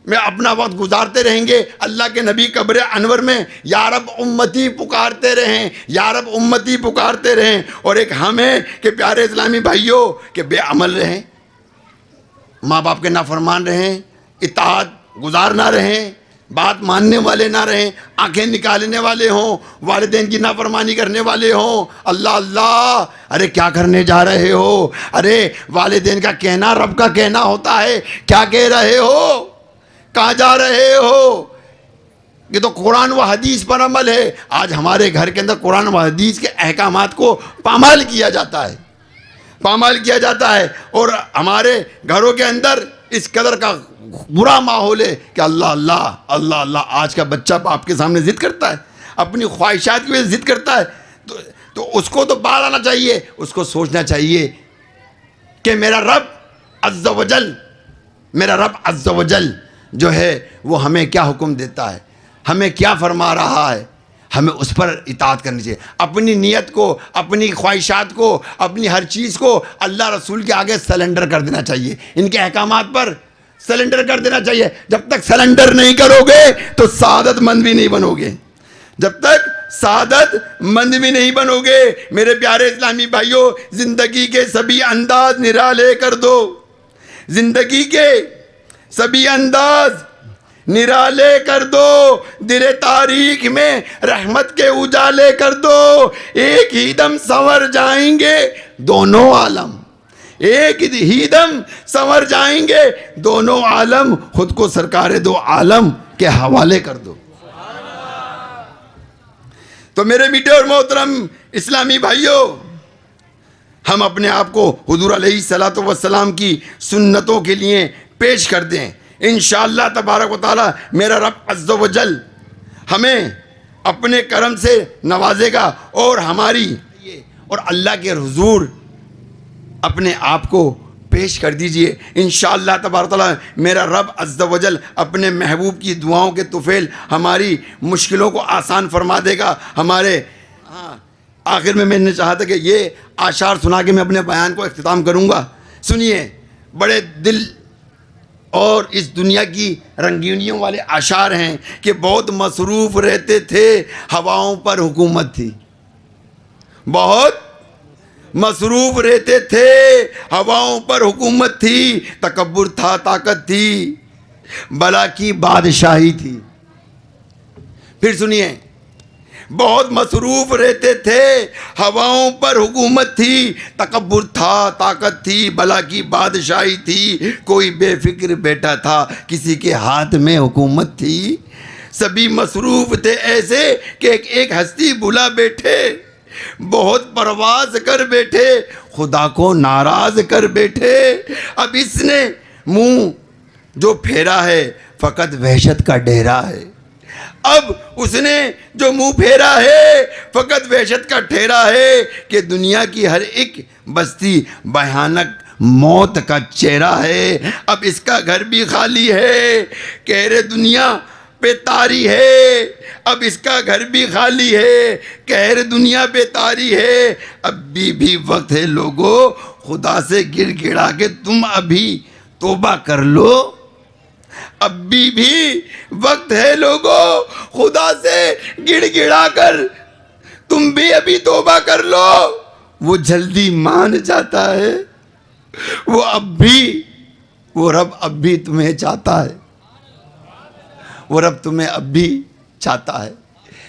میں اپنا وقت گزارتے رہیں گے؟ اللہ کے نبی قبر انور میں یا رب امتی پکارتے رہیں، یا رب امتی پکارتے رہیں، اور ایک ہم ہیں کہ پیارے اسلامی بھائیوں کہ بے عمل رہیں، ماں باپ کے نافرمان رہیں، اطاعت گزار نہ رہیں، بات ماننے والے نہ رہیں، آنکھیں نکالنے والے ہوں، والدین کی نافرمانی کرنے والے ہوں۔ اللہ اللہ، ارے کیا کرنے جا رہے ہو؟ ارے والدین کا کہنا رب کا کہنا ہوتا ہے، کیا کہہ رہے ہو؟ کہاں جا رہے ہو؟ یہ تو قرآن و حدیث پر عمل ہے۔ آج ہمارے گھر کے اندر قرآن و حدیث کے احکامات کو پامال کیا جاتا ہے، پامال کیا جاتا ہے، اور ہمارے گھروں کے اندر اس قدر کا برا ماحول ہے کہ اللہ اللہ اللہ اللہ، آج کا بچہ باپ کے سامنے ضد کرتا ہے، اپنی خواہشات کی وجہ سے ضد کرتا ہے، تو اس کو تو باہر آنا چاہیے، اس کو سوچنا چاہیے کہ میرا رب عز و جل، میرا رب عز و جل جو ہے وہ ہمیں کیا حکم دیتا ہے، ہمیں کیا فرما رہا ہے، ہمیں اس پر اطاعت کرنی چاہیے۔ اپنی نیت کو، اپنی خواہشات کو، اپنی ہر چیز کو اللہ رسول کے آگے سلنڈر کر دینا چاہیے، ان کے احکامات پر سلنڈر کر دینا چاہیے۔ جب تک سلنڈر نہیں کرو گے تو سعادت مند بھی نہیں بنو گے، جب تک سعادت مند بھی نہیں بنو گے۔ میرے پیارے اسلامی بھائیوں، زندگی کے سبھی انداز نرالے کر دو، زندگی کے سبھی انداز نرالے کر دو، در تاریخ میں رحمت کے اجالے کر دو، ایک ہی دم سنور جائیں گے دونوں عالم، ایک ہی دم سنور جائیں گے دونوں عالم، خود کو سرکار دو عالم کے حوالے کر دو۔ تو میرے میٹھے اور محترم اسلامی بھائیوں، ہم اپنے آپ کو حضور علیہ الصلوۃ والسلام کی سنتوں کے لیے پیش کر دیں، انشاءاللہ تبارک و تعالی میرا رب عز و جل ہمیں اپنے کرم سے نوازے گا، اور ہماری اور اللہ کے حضور اپنے آپ کو پیش کر دیجئے، انشاءاللہ تبارک و تعالی میرا رب عز و جل اپنے محبوب کی دعاؤں کے طفیل ہماری مشکلوں کو آسان فرما دے گا۔ ہمارے آخر میں نے چاہا تھا کہ یہ اشعار سنا کے میں اپنے بیان کو اختتام کروں گا۔ سنیے، بڑے دل اور اس دنیا کی رنگینیوں والے اشعار ہیں کہ بہت مصروف رہتے تھے، ہواؤں پر حکومت تھی، بہت مصروف رہتے تھے، ہواؤں پر حکومت تھی، تکبر تھا، طاقت تھی، بلا کی بادشاہی تھی۔ پھر سنیے، بہت مصروف رہتے تھے، ہواؤں پر حکومت تھی، تکبر تھا، طاقت تھی، بلا کی بادشاہی تھی، کوئی بے فکر بیٹا تھا، کسی کے ہاتھ میں حکومت تھی، سبھی مصروف تھے ایسے کہ ایک ایک ہستی بلا بیٹھے، بہت پرواز کر بیٹھے، خدا کو ناراض کر بیٹھے، اب اس نے منہ جو پھیرا ہے فقط وحشت کا ڈیرا ہے، اب اس نے جو منہ پھیرا ہے فقط وحشت کا ٹھہرا ہے، کہ دنیا کی ہر ایک بستی بھیانک موت کا چہرہ ہے، اب اس کا گھر بھی خالی ہے، کہر دنیا پہ طاری ہے، اب اس کا گھر بھی خالی ہے، کہر دنیا پہ طاری ہے، اب بھی وقت ہے لوگو خدا سے گڑ گڑا کے تم ابھی توبہ کر لو. ابھی بھی وقت ہے لوگوں, خدا سے گڑ گڑا کر تم بھی ابھی توبہ کر لو. وہ جلدی مان جاتا ہے, وہ رب اب بھی تمہیں چاہتا ہے, وہ رب تمہیں اب بھی چاہتا ہے.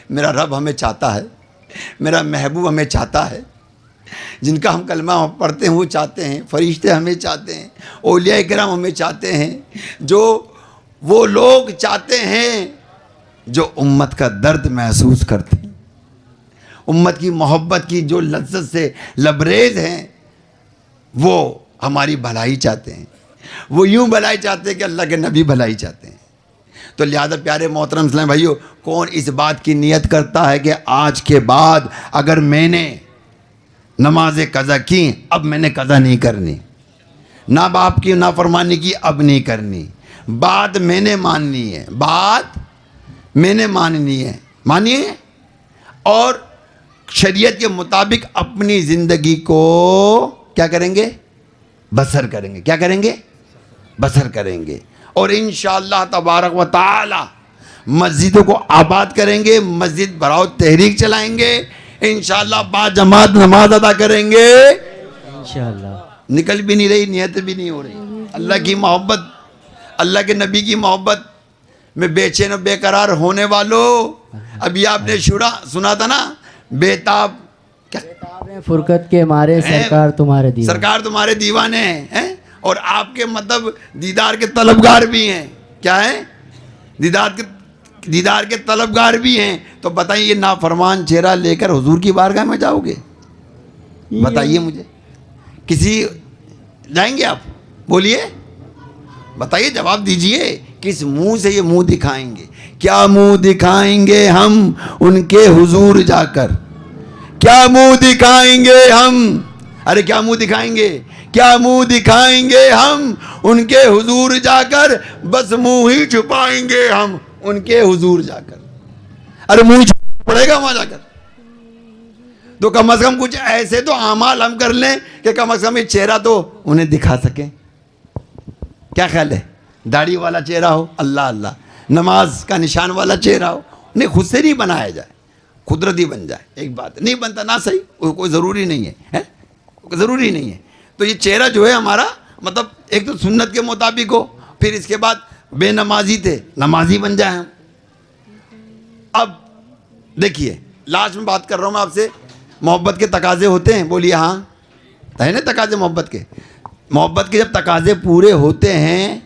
میرا رب ہمیں چاہتا ہے, میرا محبوب ہمیں چاہتا ہے. جن کا ہم کلمہ پڑھتے ہیں وہ چاہتے ہیں, فرشتے ہمیں چاہتے ہیں, اولیاء کرام ہمیں چاہتے ہیں. جو وہ لوگ چاہتے ہیں جو امت کا درد محسوس کرتے ہیں, امت کی محبت کی جو لذت سے لبریز ہیں, وہ ہماری بھلائی چاہتے ہیں. وہ یوں بھلائی چاہتے ہیں کہ اللہ کے نبی بھلائی چاہتے ہیں. تو لہذا پیارے محترم اسلام بھائیو, کون اس بات کی نیت کرتا ہے کہ آج کے بعد اگر میں نے نماز قضا کی اب میں نے قضا نہیں کرنی, نہ باپ کی نافرمانی کی اب نہیں کرنی, بات میں نے ماننی ہے, بات میں نے ماننی ہے, مانیے, اور شریعت کے مطابق اپنی زندگی کو کیا کریں گے, بسر کریں گے. کیا کریں گے, بسر کریں گے. اور انشاءاللہ تبارک و تعالی مسجدوں کو آباد کریں گے, مسجد بھراؤ تحریک چلائیں گے, انشاءاللہ با جماعت نماز ادا کریں گے انشاءاللہ. نکل بھی نہیں رہی, نیت بھی نہیں ہو رہی. اللہ کی محبت, اللہ کے نبی کی محبت میں بے چین و بے قرار ہونے والوں, ابھی آپ نے سنا تھا نا, بیتاب فرقت کے مارے سرکار تمہارے دیوانے, سرکار تمہارے دیوانے ہیں, اور آپ کے مطلب دیدار کے طلبگار بھی ہیں. کیا ہیں, دیدار کے طلبگار بھی ہیں. تو بتائیے, یہ نافرمان چہرہ لے کر حضور کی بارگاہ میں جاؤ گے؟ بتائیے مجھے, کسی جائیں گے آپ؟ بولیے, بتائیے, جواب دیجئے. کس منہ سے یہ منہ دکھائیں گے؟ کیا منہ دکھائیں گے ہم ان کے حضور جا کر؟ کیا منہ دکھائیں گے ہم؟ ارے کیا منہ دکھائیں گے, کیا منہ دکھائیں گے ہم ان کے حضور جا کر؟ بس منہ ہی چھپائیں گے ہم ان کے حضور جا کر. ارے منہ چھپانا پڑے گا وہاں جا کر. تو کم از کم کچھ ایسے تو اعمال ہم کر لیں کہ کم از کم یہ چہرہ تو انہیں دکھا سکیں. کیا خیال ہے؟ داڑھی والا چہرہ ہو, اللہ اللہ, نماز کا نشان والا چہرہ ہو, نہیں خود سے نہیں بنایا جائے, قدرتی بن جائے. ایک بات نہیں بنتا نہ صحیح, کوئی ضروری نہیں ہے, ضروری نہیں ہے. تو یہ چہرہ جو ہے ہمارا مطلب ایک تو سنت کے مطابق ہو, پھر اس کے بعد بے نمازی تھے نمازی بن جائیں ہم. اب دیکھیے, لاسٹ میں بات کر رہا ہوں میں آپ سے, محبت کے تقاضے ہوتے ہیں؟ بولیے ہاں, ہے نا تقاضے محبت کے. محبت کے جب تقاضے پورے ہوتے ہیں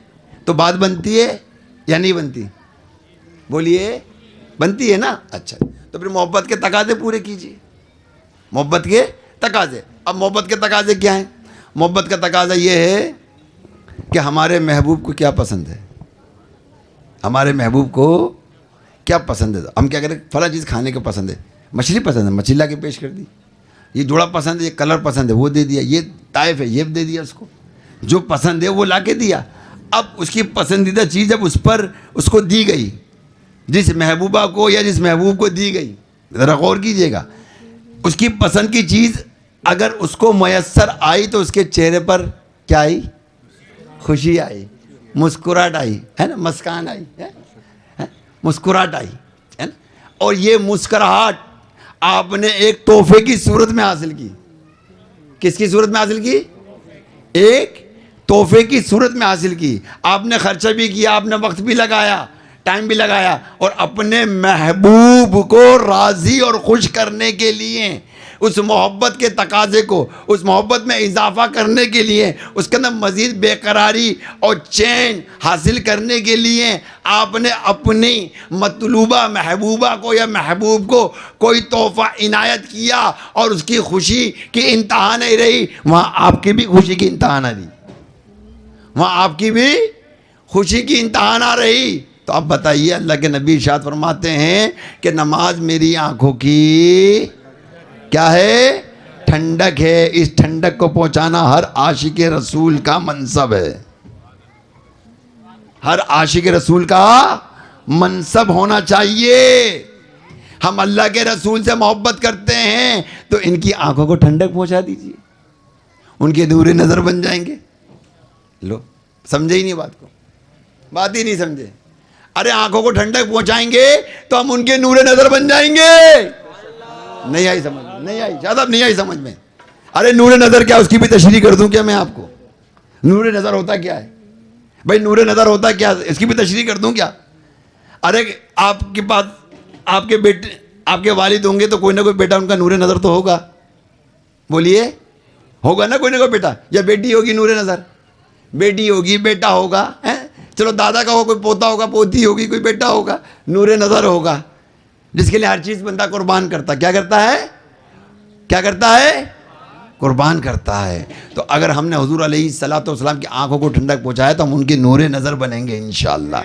تو بات بنتی ہے یا نہیں بنتی؟ بولیے, بنتی ہے نا. اچھا, تو پھر محبت کے تقاضے پورے کیجیے, محبت کے تقاضے. اب محبت کے تقاضے کیا ہیں؟ محبت کا تقاضا یہ ہے کہ ہمارے محبوب کو کیا پسند ہے, ہمارے محبوب کو کیا پسند ہے. ہم کیا کریں, فلاں چیز کھانے کو پسند ہے, مچھلی پسند ہے, مچھلی لا کے پیش کر دی. یہ جوڑا پسند ہے, یہ کلر پسند ہے, وہ دے دیا. یہ طائف ہے, یہ دے دیا اس کو. جو پسند ہے وہ لا کے دیا. اب اس کی پسندیدہ چیز جب اس کو دی گئی, جس محبوبہ کو یا جس محبوب کو دی گئی, ذرا غور کیجئے گا, اس کی پسند کی چیز اگر اس کو میسر آئی تو اس کے چہرے پر کیا آئی؟ خوشی آئی, مسکراہٹ آئی, ہے نا, مسکان آئی, مسکراہٹ آئی, ہے نا. اور یہ مسکراہٹ آپ نے ایک تحفے کی صورت میں حاصل کی. کس کی صورت میں حاصل کی؟ ایک تحفے کی صورت میں حاصل کی. آپ نے خرچہ بھی کیا, آپ نے وقت بھی لگایا, ٹائم بھی لگایا, اور اپنے محبوب کو راضی اور خوش کرنے کے لیے, اس محبت کے تقاضے کو, اس محبت میں اضافہ کرنے کے لیے, اس کے اندر مزید بے قراری اور چین حاصل کرنے کے لیے آپ نے اپنی مطلوبہ محبوبہ کو یا محبوب کو کوئی تحفہ عنایت کیا, اور اس کی خوشی کی انتہا نہیں رہی. وہاں آپ کی بھی خوشی کی انتہا نہ رہی, وہاں آپ کی بھی خوشی کی انتہا نہ رہی. تو اب بتائیے, اللہ کے نبی ارشاد فرماتے ہیں کہ نماز میری آنکھوں کی کیا ہے؟ ٹھنڈک ہے. اس ٹھنڈک کو پہنچانا ہر عاشق رسول کا منصب ہے, ہر عاشق رسول کا منصب ہونا چاہیے. ہم اللہ کے رسول سے محبت کرتے ہیں تو ان کی آنکھوں کو ٹھنڈک پہنچا دیجیے, ان کے نور نظر بن جائیں گے. لو سمجھے ہی نہیں بات کو, بات ہی نہیں سمجھے. ارے آنکھوں کو ٹھنڈک پہنچائیں گے تو ہم ان کے نور نظر بن جائیں گے. نہیں آئی سمجھ میں, نہیں آئی شاید اب نہیں آئی سمجھ میں. ارے نور نظر کیا, اس کی بھی تشریح کر دوں کیا میں آپ کو؟ نور نظر ہوتا کیا ہے بھائی؟ نور نظر ہوتا کیا, اس کی بھی تشریح کر دوں کیا؟ ارے آپ کے پاس آپ کے بیٹے, آپ کے والد ہوں گے تو کوئی نہ کوئی بیٹا ان کا نور نظر تو ہوگا. بولیے ہوگا نا کوئی نہ کوئی بیٹا, یا بیٹی ہوگی نور نظر, بیٹی ہوگی بیٹا ہوگا, چلو دادا کا ہو, کوئی پوتا ہوگا, پوتی ہوگی, کوئی بیٹا ہوگا, نور نظر ہوگا جس کے لیے ہر چیز بندہ قربان کرتا. کیا کرتا ہے, کیا کرتا ہے؟ قربان کرتا ہے. تو اگر ہم نے حضور علیہ الصلوۃ والسلام کی آنکھوں کو ٹھنڈک پہنچایا تو ہم ان کے نور نظر بنیں گے انشاءاللہ.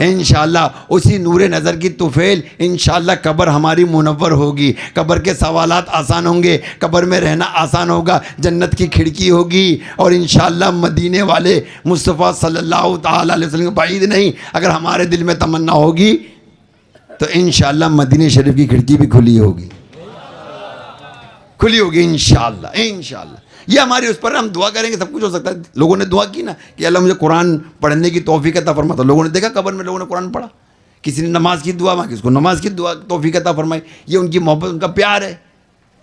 انشاءاللہ اسی نور نظر کی طفیل انشاءاللہ قبر ہماری منور ہوگی, قبر کے سوالات آسان ہوں گے, قبر میں رہنا آسان ہوگا, جنت کی کھڑکی ہوگی, اور انشاءاللہ مدینے والے مصطفیٰ صلی اللہ تعالی علیہ وسلم بعید نہیں, اگر ہمارے دل میں تمنا ہوگی تو انشاءاللہ مدینے شریف کی کھڑکی بھی کھلی ہوگی, کھلی ہوگی انشاءاللہ. انشاءاللہ یہ ہماری اس پر, ہم دعا کریں گے سب کچھ ہو سکتا ہے. لوگوں نے دعا کی نا کہ اللہ مجھے قرآن پڑھنے کی توفیق عطا فرما, تو لوگوں نے دیکھا قبر میں لوگوں نے قرآن پڑھا. کسی نے نماز کی دعا مانگی, اس کو نماز کی دعا توفیق عطا فرمائی. یہ ان کی محبت, ان کا پیار ہے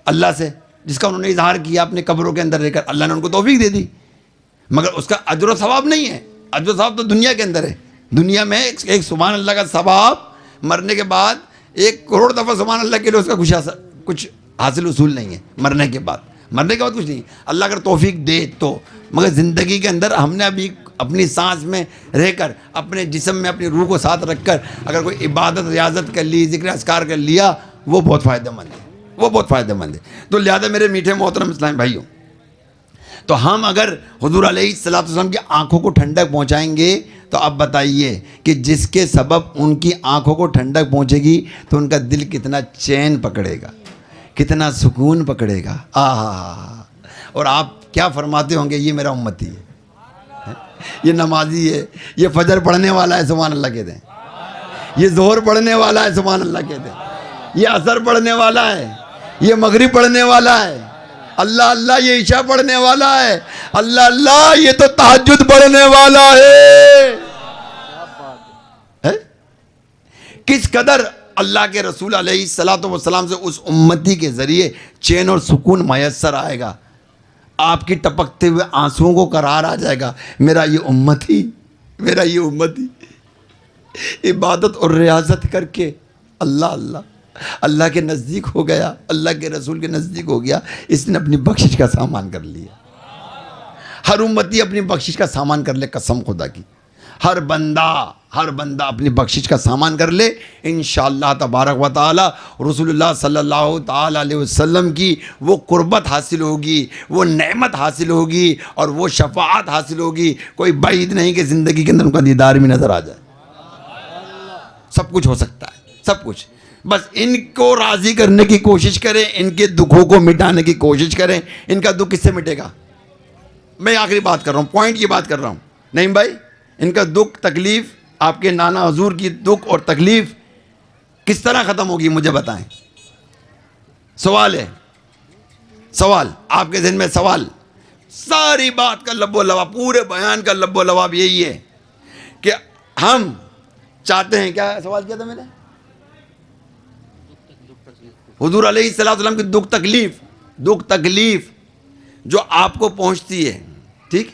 اللہ سے, جس کا انہوں نے اظہار کیا اپنے قبروں کے اندر رہ کر. اللہ نے ان کو توفیق دے دی, مگر اس کا اجر و ثواب نہیں ہے. اجر و ثواب تو دنیا کے اندر ہے. دنیا میں ایک سبحان اللہ کا ثواب, مرنے کے بعد 1 کروڑ دفعہ سبحان اللہ کے لیے اس کا کچھ حاصل اصول نہیں ہے. مرنے کے بعد کچھ نہیں. اللہ اگر توفیق دے تو, مگر زندگی کے اندر ہم نے ابھی اپنی سانس میں رہ کر, اپنے جسم میں اپنی روح کو ساتھ رکھ کر اگر کوئی عبادت ریاضت کر لی, ذکر اذکار کر لیا, وہ بہت فائدہ مند ہے, وہ بہت فائدہ مند ہے. تو لہٰذا میرے میٹھے محترم اسلام بھائیوں, تو ہم اگر حضور علیہ الصلوۃ والسلام کی آنکھوں کو ٹھنڈک پہنچائیں گے تو اب بتائیے کہ جس کے سبب ان کی آنکھوں کو ٹھنڈک پہنچے گی تو ان کا دل کتنا چین پکڑے گا, کتنا سکون پکڑے گا. اور آپ کیا فرماتے ہوں گے, یہ میرا امتی ہے, یہ نمازی ہے, یہ فجر پڑھنے والا ہے, سبحان اللہ کہتے ہیں, یہ ظہر پڑھنے والا ہے, سبحان اللہ کہتے ہیں, یہ عصر پڑھنے والا ہے, یہ مغرب پڑھنے والا ہے, اللہ اللہ یہ عشاء پڑھنے والا ہے, اللہ اللہ یہ تو تہجد پڑھنے والا ہے. کس قدر اللہ کے رسول علیہ الصلوۃ والسلام سے اس امتی کے ذریعے چین اور سکون میسر آئے گا. آپ کی ٹپکتے ہوئے آنسوؤں کو قرار آ جائے گا, میرا یہ امتی, میرا یہ امتی عبادت اور ریاضت کر کے اللہ اللہ اللہ کے نزدیک ہو گیا, اللہ کے رسول کے نزدیک ہو گیا, اس نے اپنی بخشش کا سامان کر لیا. ہر امتی اپنی بخشش کا سامان کر لے, قسم خدا کی, ہر بندہ اپنی بخشش کا سامان کر لے, انشاءاللہ تبارک و تعالی رسول اللہ صلی اللہ تعالی علیہ وسلم کی وہ قربت حاصل ہوگی, وہ نعمت حاصل ہوگی, اور وہ شفاعت حاصل ہوگی. کوئی بعید نہیں کہ زندگی کے اندر ان کا دیدار بھی نظر آ جائے. سب کچھ ہو سکتا ہے, سب کچھ. بس ان کو راضی کرنے کی کوشش کریں, ان کے دکھوں کو مٹانے کی کوشش کریں. ان کا دکھ کس سے مٹے گا؟ میں آخری بات کر رہا ہوں, پوائنٹ کی بات کر رہا ہوں. نہیں بھائی, ان کا دکھ تکلیف, آپ کے نانا حضور کی دکھ اور تکلیف کس طرح ختم ہوگی مجھے بتائیں. سوال ہے, سوال آپ کے ذہن میں, سوال. ساری بات کا لب و لباب, پورے بیان کا لب و لباب یہی ہے کہ ہم چاہتے ہیں, کیا سوال کیا تھا میں نے؟ حضور علیہ الصلوۃ والسلام کی دکھ تکلیف جو آپ کو پہنچتی ہے, ٹھیک,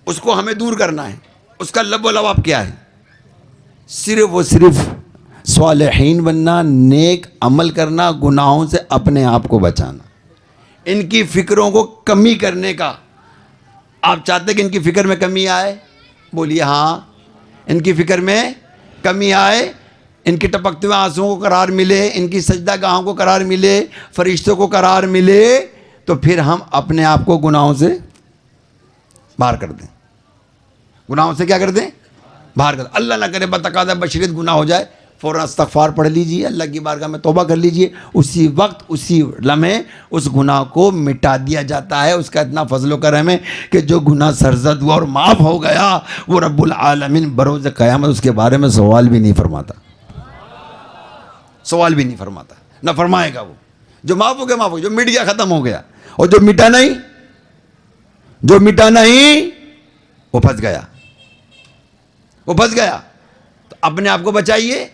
اس کو ہمیں دور کرنا ہے. اس کا لب و لباب کیا ہے؟ صرف و صرف صالحین بننا, نیک عمل کرنا, گناہوں سے اپنے آپ کو بچانا, ان کی فکروں کو کمی کرنے کا. آپ چاہتے کہ ان کی فکر میں کمی آئے؟ بولیے ہاں, ان کی فکر میں کمی آئے, ان کی ٹپکتے ہوئے آنسوؤں کو قرار ملے, ان کی سجدہ گاہوں کو قرار ملے, فرشتوں کو قرار ملے, تو پھر ہم اپنے آپ کو گناہوں سے باہر کر دیں. گناہوں سے کیا کر دیں؟ باہر کر دیں. اللہ نہ کرے بتقاضا بشریت گناہ ہو جائے, فوراً استغفار پڑھ لیجئے, اللہ کی بارگاہ میں توبہ کر لیجئے. اسی وقت اسی لمحے اس گناہ کو مٹا دیا جاتا ہے. اس کا اتنا فضل و کرم ہے کہ جو گناہ سرزد ہوا اور معاف ہو گیا, وہ رب العالمین بروز قیامت اس کے بارے میں سوال بھی نہیں فرماتا, سوال بھی نہیں فرماتا, نہ فرمائے گا. وہ جو معاف ہو گیا معاف ہو گیا, جو مٹ گیا ختم ہو گیا, اور جو مٹا نہیں جو مٹا نہیں وہ پھنس گیا، وہ پھنس گیا۔ تو اپنے آپ کو بچائیے،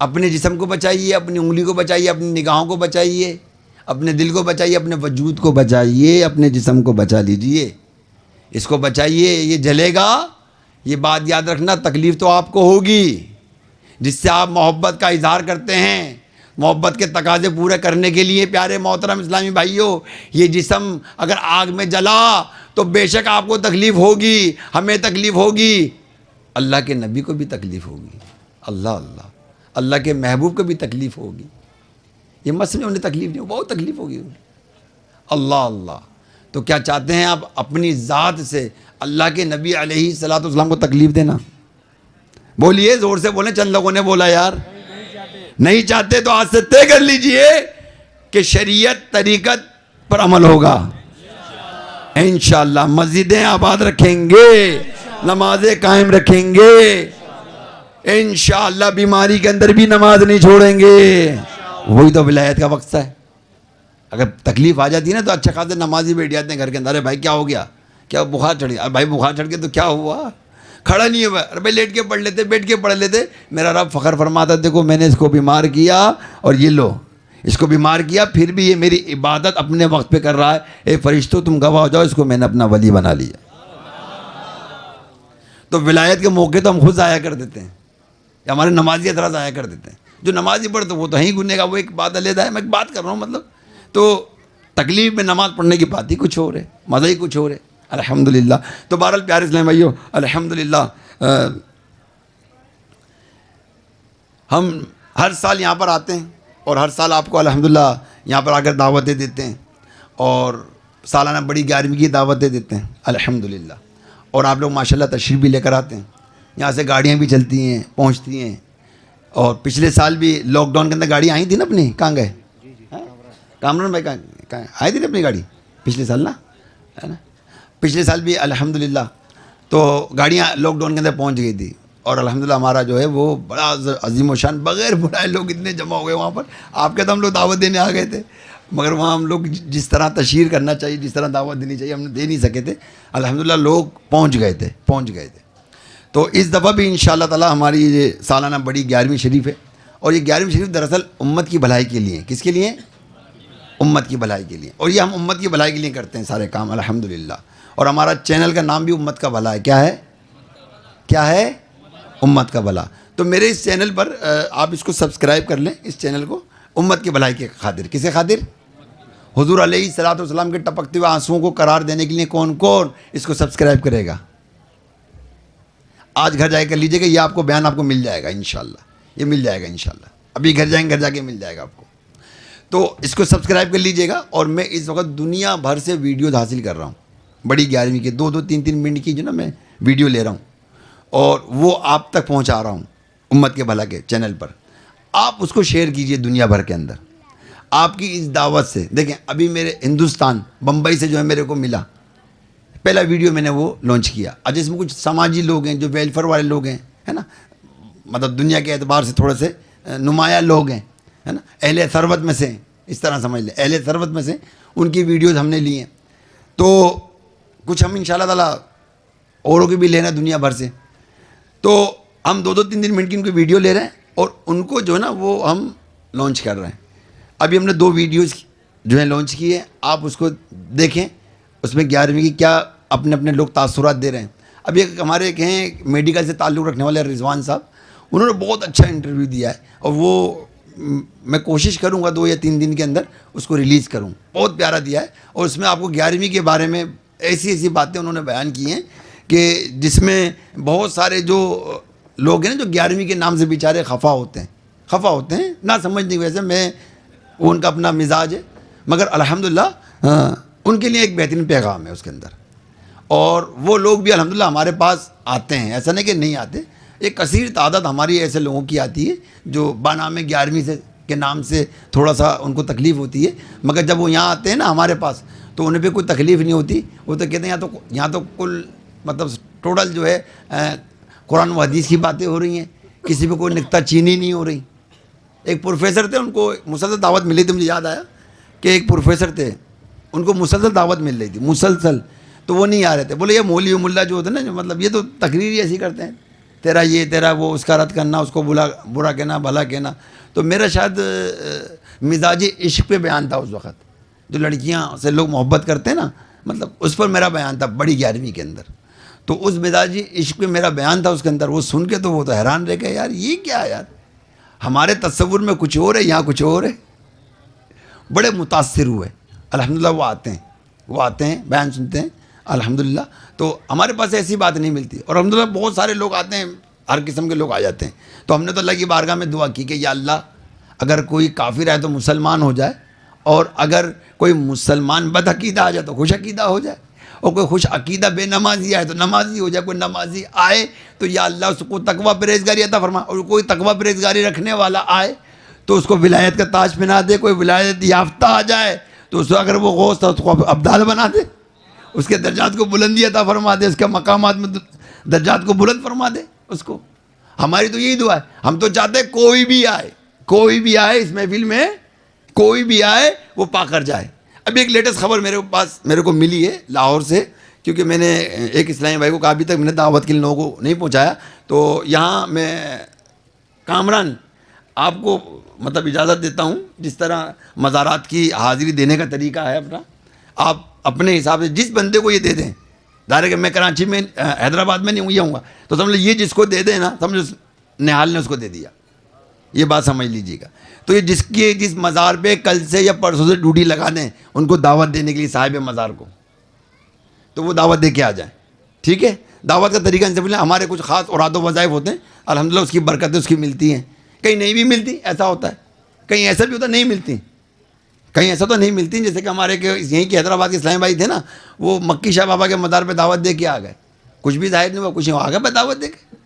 اپنے جسم کو بچائیے، اپنی انگلی کو بچائیے، اپنی نگاہوں کو بچائیے، اپنے دل کو بچائیے، اپنے وجود کو بچائیے، اپنے جسم کو بچا لیجئے، اس کو بچائیے۔ یہ جلے گا، یہ بات یاد رکھنا، تکلیف تو آپ کو ہوگی، جس سے آپ محبت کا اظہار کرتے ہیں، محبت کے تقاضے پورے کرنے کے لیے۔ پیارے محترم اسلامی بھائیوں، یہ جسم اگر آگ میں جلا تو بے شک آپ کو تکلیف ہوگی، ہمیں تکلیف ہوگی، اللہ کے نبی کو بھی تکلیف ہوگی، اللہ اللہ کے محبوب کو بھی تکلیف ہوگی۔ یہ مت سمجھو انہیں تکلیف نہیں، بہت تکلیف ہوگی انہیں، اللہ۔ تو کیا چاہتے ہیں آپ اپنی ذات سے اللہ کے نبی علیہ الصلوۃ والسلام کو تکلیف دینا؟ بولیے، زور سے بولیں، چند لوگوں نے بولا یار نہیں چاہتے، تو آج سے طے کر لیجئے کہ شریعت طریقت پر عمل ہوگا انشاءاللہ۔ مسجدیں آباد رکھیں گے، نمازیں قائم رکھیں گے انشاءاللہ، بیماری کے اندر بھی نماز نہیں چھوڑیں گے۔ وہی تو ولایت کا وقت ہے۔ اگر تکلیف آ جاتی ہے نا تو اچھا خاصے نمازی بیٹھ جاتے ہیں گھر کے اندر، ارے بھائی کیا ہو گیا، کیا بخار چڑھ گیا؟ بھائی بخار چڑھ گیا تو کیا ہوا، کھڑا نہیں ہوا، ارے بھائی لیٹ کے پڑھ لیتے، بیٹھ کے پڑھ لیتے۔ میرا رب فخر فرماتا، دیکھو میں نے اس کو بیمار کیا، اور یہ لو اس کو بیمار کیا، پھر بھی یہ میری عبادت اپنے وقت پہ کر رہا ہے۔ اے فرشتوں تم گواہ ہو جاؤ، اس کو میں نے اپنا ولی بنا لیا۔ تو ولایت کے موقع تو ہم خود ضائع کر دیتے ہیں، یا ہمارے نمازی حضرات ضائع کر دیتے ہیں۔ جو نمازی پڑھتے وہ تو ہی گنے گا، وہ ایک بات علیحدہ ہے، میں ایک بات کر رہا ہوں مطلب۔ تو تکلیف میں نماز پڑھنے کی بات ہی کچھ اور ہے، مزہ ہی کچھ اور ہے، الحمدللہ۔ تو بہرحال پیارے اسلام بھائیو، الحمدللہ ہم ہر سال یہاں پر آتے ہیں، اور ہر سال آپ کو الحمدللہ یہاں پر آ کر دعوتیں دیتے ہیں، اور سالانہ بڑی 11ویں کی دعوتیں دیتے ہیں الحمدللہ۔ اور آپ لوگ ماشاءاللہ تشریف بھی لے کر آتے ہیں، یہاں سے گاڑیاں بھی چلتی ہیں، پہنچتی ہیں۔ اور پچھلے سال بھی لاک ڈاؤن کے اندر گاڑی آئی تھی نا اپنی، کہاں گئے کامران بھائی، کہاں آئی تھی نا اپنی گاڑی پچھلے سال نا، ہے نا؟ پچھلے سال بھی الحمدللہ تو گاڑیاں لاک ڈاؤن کے اندر پہنچ گئی تھی، اور الحمدللہ ہمارا جو ہے وہ بڑا عظیم و شان، بغیر بلائے لوگ اتنے جمع ہو گئے وہاں پر۔ آپ کے تو ہم لوگ دعوت دینے آ گئے تھے، مگر وہاں ہم لوگ جس طرح تشہیر کرنا چاہیے، جس طرح دعوت دینی چاہیے، ہم نے دے نہیں سکے تھے۔ الحمدللہ لوگ پہنچ گئے تھے۔ تو اس دفعہ بھی انشاءاللہ تعالی ہماری یہ سالانہ بڑی 11ویں شریف ہے، اور یہ 11ویں شریف دراصل امت کی بھلائی کے لیے، کس کے لیے؟ امت کی بھلائی کے لیے۔ اور یہ ہم امت کی بھلائی کے لیے کرتے ہیں سارے کام الحمدللہ۔ اور ہمارا چینل کا نام بھی امت کا بھلا ہے۔ کیا ہے؟ امت کا بھلا۔ تو میرے اس چینل پر آپ اس کو سبسکرائب کر لیں، اس چینل کو، امت کی بھلائی کے خاطر۔ کسے خاطر؟ حضور علیہ الصلوۃ والسلام کے ٹپکتے ہوئے آنسوؤں کو قرار دینے کے لیے کون کون اس کو سبسکرائب کرے گا؟ آج گھر جا کے کر لیجئے گا، یہ آپ کو بیان آپ کو مل جائے گا انشاءاللہ، یہ مل جائے گا انشاءاللہ، ابھی گھر جائیں گے، گھر جا کے مل جائے گا آپ کو۔ تو اس کو سبسکرائب کر لیجئے گا۔ اور میں اس وقت دنیا بھر سے ویڈیوز حاصل کر رہا ہوں، بڑی 11ویں کے 2-2 3-3 منٹ کی جو نا میں ویڈیو لے رہا ہوں، اور وہ آپ تک پہنچا رہا ہوں امت کے بھلا کے چینل پر۔ آپ اس کو شیئر کیجئے دنیا بھر کے اندر۔ آپ کی اس دعوت سے دیکھیں، ابھی میرے ہندوستان بمبئی سے جو ہے میرے کو ملا، پہلا ویڈیو میں نے وہ لانچ کیا۔ اور جس میں کچھ سماجی لوگ ہیں، جو ویلفیئر والے لوگ ہیں، ہے نا، مطلب دنیا کے اعتبار سے تھوڑے سے نمایاں لوگ ہیں، ہے نا، اہل ثروت میں سے، اس طرح سمجھ لیں اہل ثروت میں سے، ان کی ویڈیوز ہم نے لی ہیں۔ تو کچھ ہم انشاءاللہ تعالیٰ اوروں کی بھی لے رہے ہیں دنیا بھر سے۔ تو ہم 2-2 3-3 منٹ کی ان کی ویڈیو لے رہے ہیں، اور ان کو جو ہے نا وہ ہم لانچ کر رہے ہیں۔ ابھی ہم نے 2 ویڈیوز جو ہیں لانچ کی ہے، آپ اس کو دیکھیں، اس میں 11ویں کی کیا اپنے اپنے لوگ تاثرات دے رہے ہیں۔ ابھی ایک ہمارے ایک ہیں میڈیکل سے تعلق رکھنے والے رضوان صاحب، انہوں نے بہت اچھا انٹرویو دیا ہے، اور وہ میں کوشش کروں گا 2 یا 3 دن کے اندر اس کو ریلیز کروں، بہت پیارا دیا ہے۔ اور اس میں آپ کو 11ویں کے بارے میں ایسی باتیں انہوں نے بیان کی ہیں کہ جس میں بہت سارے جو لوگ ہیں نا، جو 11ویں کے نام سے بیچارے خفا ہوتے ہیں نہ سمجھنے کی وجہ سے، میں وہ ان کا اپنا مزاج ہے، مگر الحمدللہ ان کے لیے ایک بہترین پیغام ہے اس کے اندر۔ اور وہ لوگ بھی الحمدللہ ہمارے پاس آتے ہیں، ایسا نہیں کہ نہیں آتے، ایک کثیر تعداد ہماری ایسے لوگوں کی آتی ہے جو بانام 11ویں سے کے نام سے تھوڑا سا ان کو تکلیف ہوتی ہے، مگر جب وہ یہاں آتے ہیں نا ہمارے پاس، تو انہیں بھی کوئی تکلیف نہیں ہوتی۔ وہ تو کہتے ہیں یہاں تو کل مطلب ٹوٹل جو ہے قرآن و حدیث کی باتیں ہو رہی ہیں، کسی پہ کوئی نکتہ چینی نہیں ہو رہی۔ ایک پروفیسر تھے، ان کو مسلسل دعوت ملی تھی، مجھے یاد آیا کہ ایک پروفیسر تھے، ان کو مسلسل دعوت مل رہی تھی، مسلسل تو وہ نہیں آ رہے تھے. بولے یہ مولوی ملا جو ہوتے ہیں نا, جو مطلب یہ تو تقریر ہی ایسی کرتے ہیں, تیرا یہ تیرا وہ, اس کا رد کرنا, اس کو برا کہنا, بھلا کہنا. تو میرا شاید مزاج عشق پہ بیان تھا اس وقت, جو لڑکیاں سے لوگ محبت کرتے ہیں نا, مطلب اس پر میرا بیان تھا بڑی 11ویں کے اندر. تو اس مزاجی عشق پہ میرا بیان تھا اس کے اندر. وہ سن کے تو وہ تو حیران رہ گئے, یار یہ کیا ہے یار, ہمارے تصور میں کچھ اور ہے, یہاں کچھ اور ہے. بڑے متاثر ہوئے. الحمدللہ وہ آتے ہیں بیان سنتے ہیں الحمدللہ. تو ہمارے پاس ایسی بات نہیں ملتی, اور الحمدللہ بہت سارے لوگ آتے ہیں, ہر قسم کے لوگ آ جاتے ہیں. تو ہم نے تو اللہ کی بارگاہ میں دعا کی کہ یا اللہ اگر کوئی کافر ہے تو مسلمان ہو جائے, اور اگر کوئی مسلمان بد عقیدہ آ جائے تو خوش عقیدہ ہو جائے, اور کوئی خوش عقیدہ بے نمازی آئے تو نمازی ہو جائے. کوئی نمازی آئے تو یا اللہ اس کو تقویٰ پرہیزگاری عطا فرما, اور کوئی تقویٰ پرہیزگاری رکھنے والا آئے تو اس کو ولایت کا تاج پہنا دے. کوئی ولایت یافتہ آ جائے تو اس کو اگر وہ غوث تھا اس کو ابدال بنا دے, اس کے درجات کو بلندی عطا فرما دے, اس کے مقامات میں درجات کو بلند فرما دے اس کو. ہماری تو یہی دعا ہے. ہم تو چاہتے ہیں کوئی بھی آئے اس محفل میں, کوئی بھی آئے وہ پا کر جائے. ابھی ایک لیٹسٹ خبر میرے کو ملی ہے لاہور سے, کیونکہ میں نے ایک اسلامی بھائی کو کہا ابھی تک میں نے دعوت کے لیے لوگوں کو نہیں پہنچایا. تو یہاں میں کامران آپ کو مطلب اجازت دیتا ہوں, جس طرح مزارات کی حاضری دینے کا طریقہ ہے اپنا, آپ اپنے حساب سے جس بندے کو یہ دے دیں. ظاہر ہے کہ میں کراچی میں حیدرآباد میں نہیں ہوں گا, تو سمجھ لو یہ جس کو دے دیں نا, سمجھو نہال نے اس کو دے دیا, یہ بات سمجھ لیجیے گا. تو یہ جس مزار پہ کل سے یا پرسوں سے ڈیوٹی لگا دیں ان کو دعوت دینے کے لیے صاحب مزار کو, تو وہ دعوت دے کے آ جائیں. ٹھیک ہے, دعوت کا طریقہ ان سے بولیں. ہمارے کچھ خاص اوراد و وظائف ہوتے ہیں الحمدللہ, اس کی برکتیں اس کی ملتی ہیں. کہیں نہیں بھی ملتی, ایسا ہوتا ہے. کہیں ایسا بھی ہوتا ہے نہیں ملتی, کہیں ایسا تو نہیں ملتی. جیسے کہ ہمارے یہیں کے حیدرآباد کے اسلامی بھائی تھے نا, وہ مکی شاہ بابا کے مزار پہ دعوت دے کے آ گئے. کچھ بھی ظاہر نہیں ہوا, کچھ آ گئے, دعوت دے کے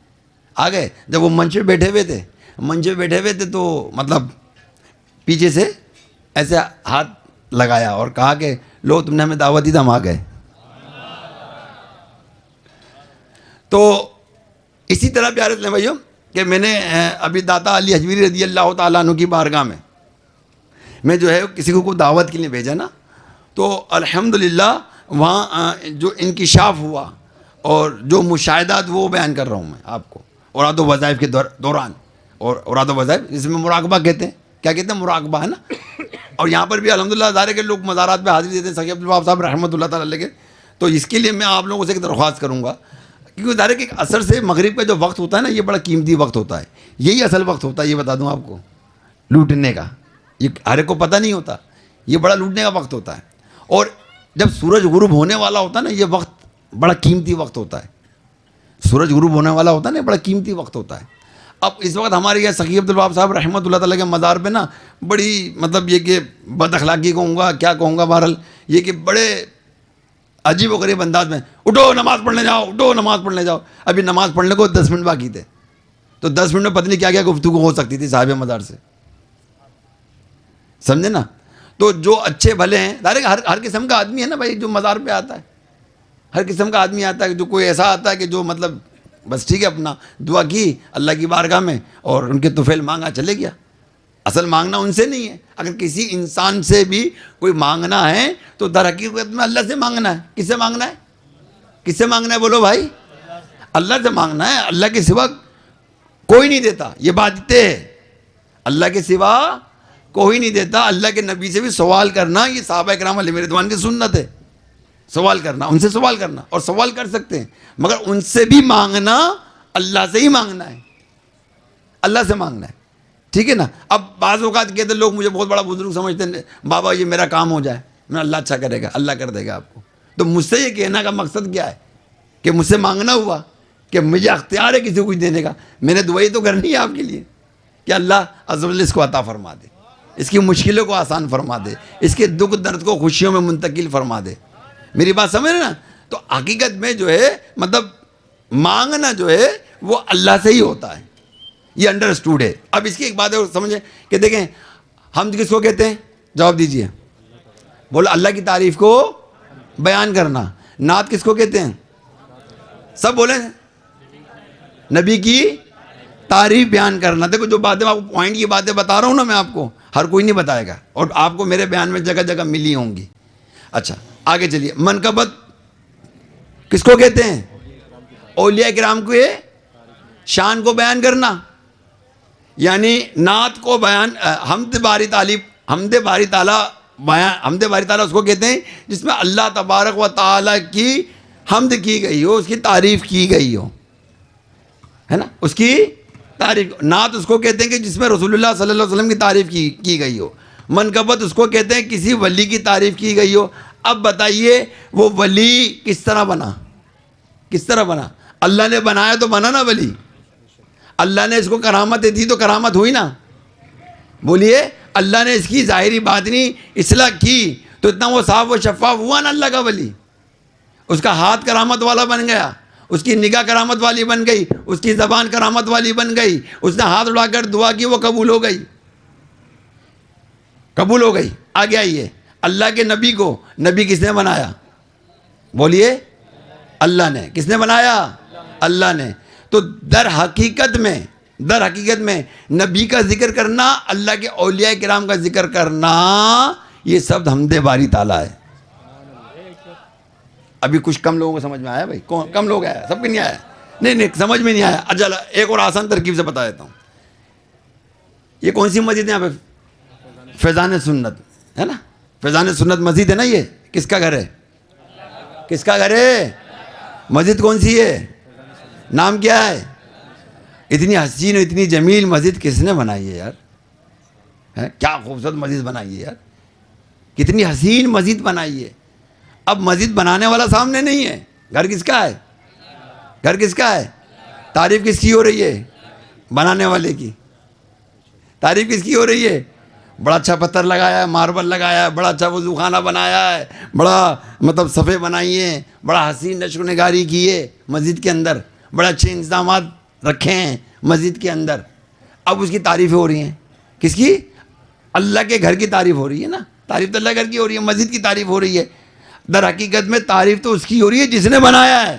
آ گئے. جب وہ منچ پہ بیٹھے ہوئے تھے تو مطلب پیچھے سے ایسے ہاتھ لگایا اور کہا کہ لو تم نے ہمیں دعوت دی تو ہم آ گئے. تو اسی طرح پیارے اسلامی بھائیوں کہ میں نے ابھی داتا علی حجویری رضی اللہ تعالیٰ عنہ کی بارگاہ میں جو ہے کسی کو دعوت کے لیے بھیجا نا, تو الحمدللہ وہاں جو انکشاف ہوا اور جو مشاہدات وہ بیان کر رہا ہوں میں آپ کو اوراد و وظائف کے دوران. اور اوراد و وظائف جس میں مراقبہ کہتے ہیں, کیا کہتے ہیں, مراقبہ ہے نا. اور یہاں پر بھی الحمدللہ ظاہر ہے کہ لوگ مزارات پہ حاضری دیتے ہیں, سقی عبدالوہاب صاحب رحمۃ اللہ تعالیٰ علیہ کے. تو اس کے لیے میں آپ لوگوں سے ایک درخواست کروں گا, کیونکہ ظاہر ہے کہ عصر سے مغرب کا جو وقت ہوتا ہے نا, یہ بڑا قیمتی وقت ہوتا ہے. یہی اصل وقت ہوتا ہے, یہ بتا دوں آپ کو, لوٹنے کا. یہ ہر ایک کو پتہ نہیں ہوتا, یہ بڑا لوٹنے کا وقت ہوتا ہے. اور جب سورج غروب ہونے والا ہوتا ہے نا, یہ وقت بڑا قیمتی وقت ہوتا ہے. سورج غروب ہونے والا ہوتا ہے نا, بڑا قیمتی وقت ہوتا ہے. اب اس وقت ہمارے یہاں سقی عبدالوہاب صاحب رحمۃ اللہ تعالیٰ کے مزار پہ نا بڑی مطلب یہ کہ بد اخلاقی کہوں گا, کیا کہوں گا, بہرحال یہ کہ بڑے عجیب و غریب انداز میں, اٹھو نماز پڑھنے جاؤ, اٹھو نماز پڑھنے جاؤ. ابھی نماز پڑھنے کو 10 منٹ باقی تھے, تو 10 منٹ میں پتہ نہیں کیا گفتگو ہو سکتی تھی صاحب مزار سے, سمجھے نا. تو جو اچھے بھلے ہیں, ظاہر ہے ہر قسم کا آدمی ہے نا بھائی جو مزار پہ آتا ہے, ہر قسم کا آدمی آتا ہے. جو کوئی ایسا آتا ہے کہ جو مطلب بس ٹھیک ہے اپنا دعا کی اللہ کی بارگاہ میں اور ان کے طفیل مانگا چلے گیا. اصل مانگنا ان سے نہیں ہے. اگر کسی انسان سے بھی کوئی مانگنا ہے تو در حقیقت میں اللہ سے مانگنا ہے. کس سے مانگنا ہے, کس سے مانگنا ہے بولو بھائی, اللہ سے مانگنا ہے. اللہ کے سوا کوئی نہیں دیتا, یہ بات ہے, اللہ کے سوا کوئی نہیں دیتا. اللہ کے نبی سے بھی سوال کرنا یہ صحابہ کرام علیہ رضوان کی سنت ہے. سوال کرنا, ان سے سوال کرنا, اور سوال کر سکتے ہیں, مگر ان سے بھی مانگنا اللہ سے ہی مانگنا ہے, اللہ سے مانگنا ہے. ٹھیک ہے نا. اب بعض اوقات کہتے ہیں لوگ مجھے بہت بڑا بزرگ سمجھتے ہیں, بابا یہ میرا کام ہو جائے, میں اللہ اچھا کرے گا, اللہ کر دے گا آپ کو. تو مجھ سے یہ کہنا کا مقصد کیا ہے کہ مجھ سے مانگنا ہوا کہ مجھے اختیار ہے کسی کو کچھ دینے کا. میں نے دعائی تو کرنی ہے آپ کے لیے کہ اللہ عز و جل اس کو عطا فرما دے, اس کی مشکلوں کو آسان فرما دے, اس کے دکھ درد کو خوشیوں میں منتقل فرما دے. میری بات سمجھ رہے نا. تو حقیقت میں جو ہے مطلب مانگنا جو ہے وہ اللہ سے ہی ہوتا ہے, یہ انڈرسٹوڈ ہے. اب اس کی ایک بات ہے سمجھیں کہ دیکھیں ہم کس کو کہتے ہیں, جواب دیجئے, بولو اللہ کی تعریف کو بیان کرنا. نعت کس کو کہتے ہیں, سب بولیں, نبی کی تعریف بیان کرنا. دیکھو جو باتیں آپ کو پوائنٹ کی باتیں بتا رہا ہوں نا میں آپ کو, ہر کوئی نہیں بتائے گا, اور آپ کو میرے بیان میں جگہ جگہ ملی ہوں گی. اچھا آگے چلیے. منقبت کس کو کہتے ہیں؟ اولیاء کرام کو یہ شان کو بیان کرنا، یعنی نعت کو بیان، حمد باری تعالیٰ اس کو کہتے ہیں جس میں اللہ تبارک و تعالیٰ کی حمد کی گئی ہو، اس کی تعریف کی گئی ہو، ہے نا، اس کی تعریف. نعت اس کو کہتے ہیں کہ جس میں رسول اللہ صلی اللہ علیہ وسلم کی تعریف کی گئی ہو. منقبت اس کو کہتے ہیں کسی ولی کی تعریف کی گئی ہو. اب بتائیے وہ ولی کس طرح بنا؟ کس طرح بنا؟ اللہ نے بنایا تو بنا نا ولی. اللہ نے اس کو کرامتیں دی تو کرامت ہوئی نا. بولیے اللہ نے اس کی ظاہری باطنی اصلاح کی تو اتنا وہ صاف و شفاف ہوا نا اللہ کا ولی. اس کا ہاتھ کرامت والا بن گیا، اس کی نگاہ کرامت والی بن گئی، اس کی زبان کرامت والی بن گئی، اس نے ہاتھ اٹھا کر دعا کی وہ قبول ہو گئی، قبول ہو گئی. آگے آئیے، اللہ کے نبی کو نبی کس نے بنایا؟ بولیے اللہ نے. کس نے بنایا؟ اللہ نے. تو در حقیقت میں نبی کا ذکر کرنا، اللہ کے اولیاء کرام کا ذکر کرنا، یہ سب حمد باری تعالیٰ ہے. ابھی کچھ کم لوگوں کو سمجھ میں آیا بھائی؟ کم لوگ آیا؟ سب کو نہیں آیا؟ نہیں سمجھ میں نہیں آیا. اچھا ایک اور آسان ترکیب سے بتا دیتا ہوں. یہ کون سی مسجد ہے یہاں پہ؟ فیضان سنت ہے نا. فیضان سنت مسجد ہے نا. یہ کس کا گھر ہے؟ کس کا گھر ہے؟ مسجد کون سی ہے؟ نام کیا ہے؟ اتنی حسین و اتنی جمیل مسجد کس نے بنائی ہے یار؟ کیا خوبصورت مسجد بنائی ہے یار، کتنی حسین مسجد بنائی ہے. اب مسجد بنانے والا سامنے نہیں ہے، گھر کس کا ہے؟ گھر کس کا ہے؟ تعریف کس کی ہو رہی ہے؟ بنانے والے کی. تعریف کس کی ہو رہی ہے؟ بڑا اچھا پتھر لگایا ہے، ماربل لگایا ہے، بڑا اچھا وضو خانہ بنایا ہے، بڑا صفے بنائی ہیں، بڑا حسین نشو و نگاری کی ہے مسجد کے اندر، بڑے اچھے انتظامات رکھے ہیں مسجد کے اندر. اب اس کی تعریفیں ہو رہی ہیں. کس کی؟ اللہ کے گھر کی تعریف ہو رہی ہے نا. تعریف تو اللہ گھر کی ہو رہی ہے، مسجد کی تعریف ہو رہی ہے. در حقیقت میں تعریف تو اس کی ہو رہی ہے جس نے بنایا ہے،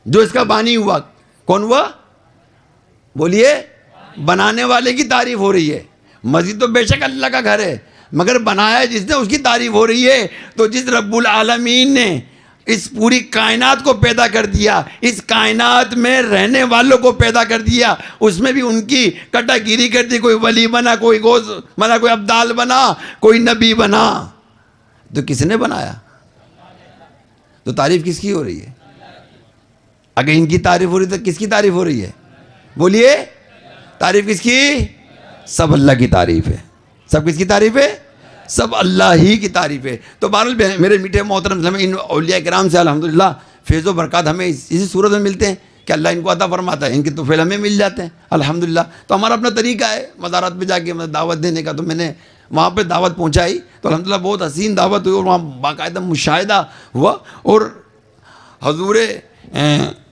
جو اس کا بانی ہوا. کون ہوا؟ بولیے بنانے والے کی تعریف ہو رہی ہے. مسجد تو بے شک اللہ کا گھر ہے، مگر بنایا ہے جس نے، اس کی تعریف ہو رہی ہے. تو جس رب العالمین نے اس پوری کائنات کو پیدا کر دیا، اس کائنات میں رہنے والوں کو پیدا کر دیا، اس میں بھی ان کی کٹا گیری کر دی. کوئی ولی بنا، کوئی غوث بنا، کوئی ابدال بنا، کوئی نبی بنا. تو کس نے بنایا؟ تو تعریف کس کی ہو رہی ہے؟ اگر ان کی تعریف ہو رہی تو کس کی تعریف ہو رہی ہے؟ بولیے تعریف کس کی؟ سب اللہ کی تعریف ہے. سب کس کی تعریف ہے؟ سب اللہ ہی کی تعریف ہے. تو بہرحال میرے میٹھے محترم، ہمیں ان اولیاء کرام سے الحمدللہ فیض و برکات ہمیں اسی صورت میں ملتے ہیں کہ اللہ ان کو عطا فرماتا ہے، ان کے توفیل ہمیں مل جاتے ہیں الحمدللہ. تو ہمارا اپنا طریقہ ہے مزارات پہ جا کے دعوت دینے کا. تو میں نے وہاں پہ دعوت پہنچائی تو الحمدللہ بہت حسین دعوت ہوئی، اور وہاں باقاعدہ مشاہدہ ہوا. اور حضور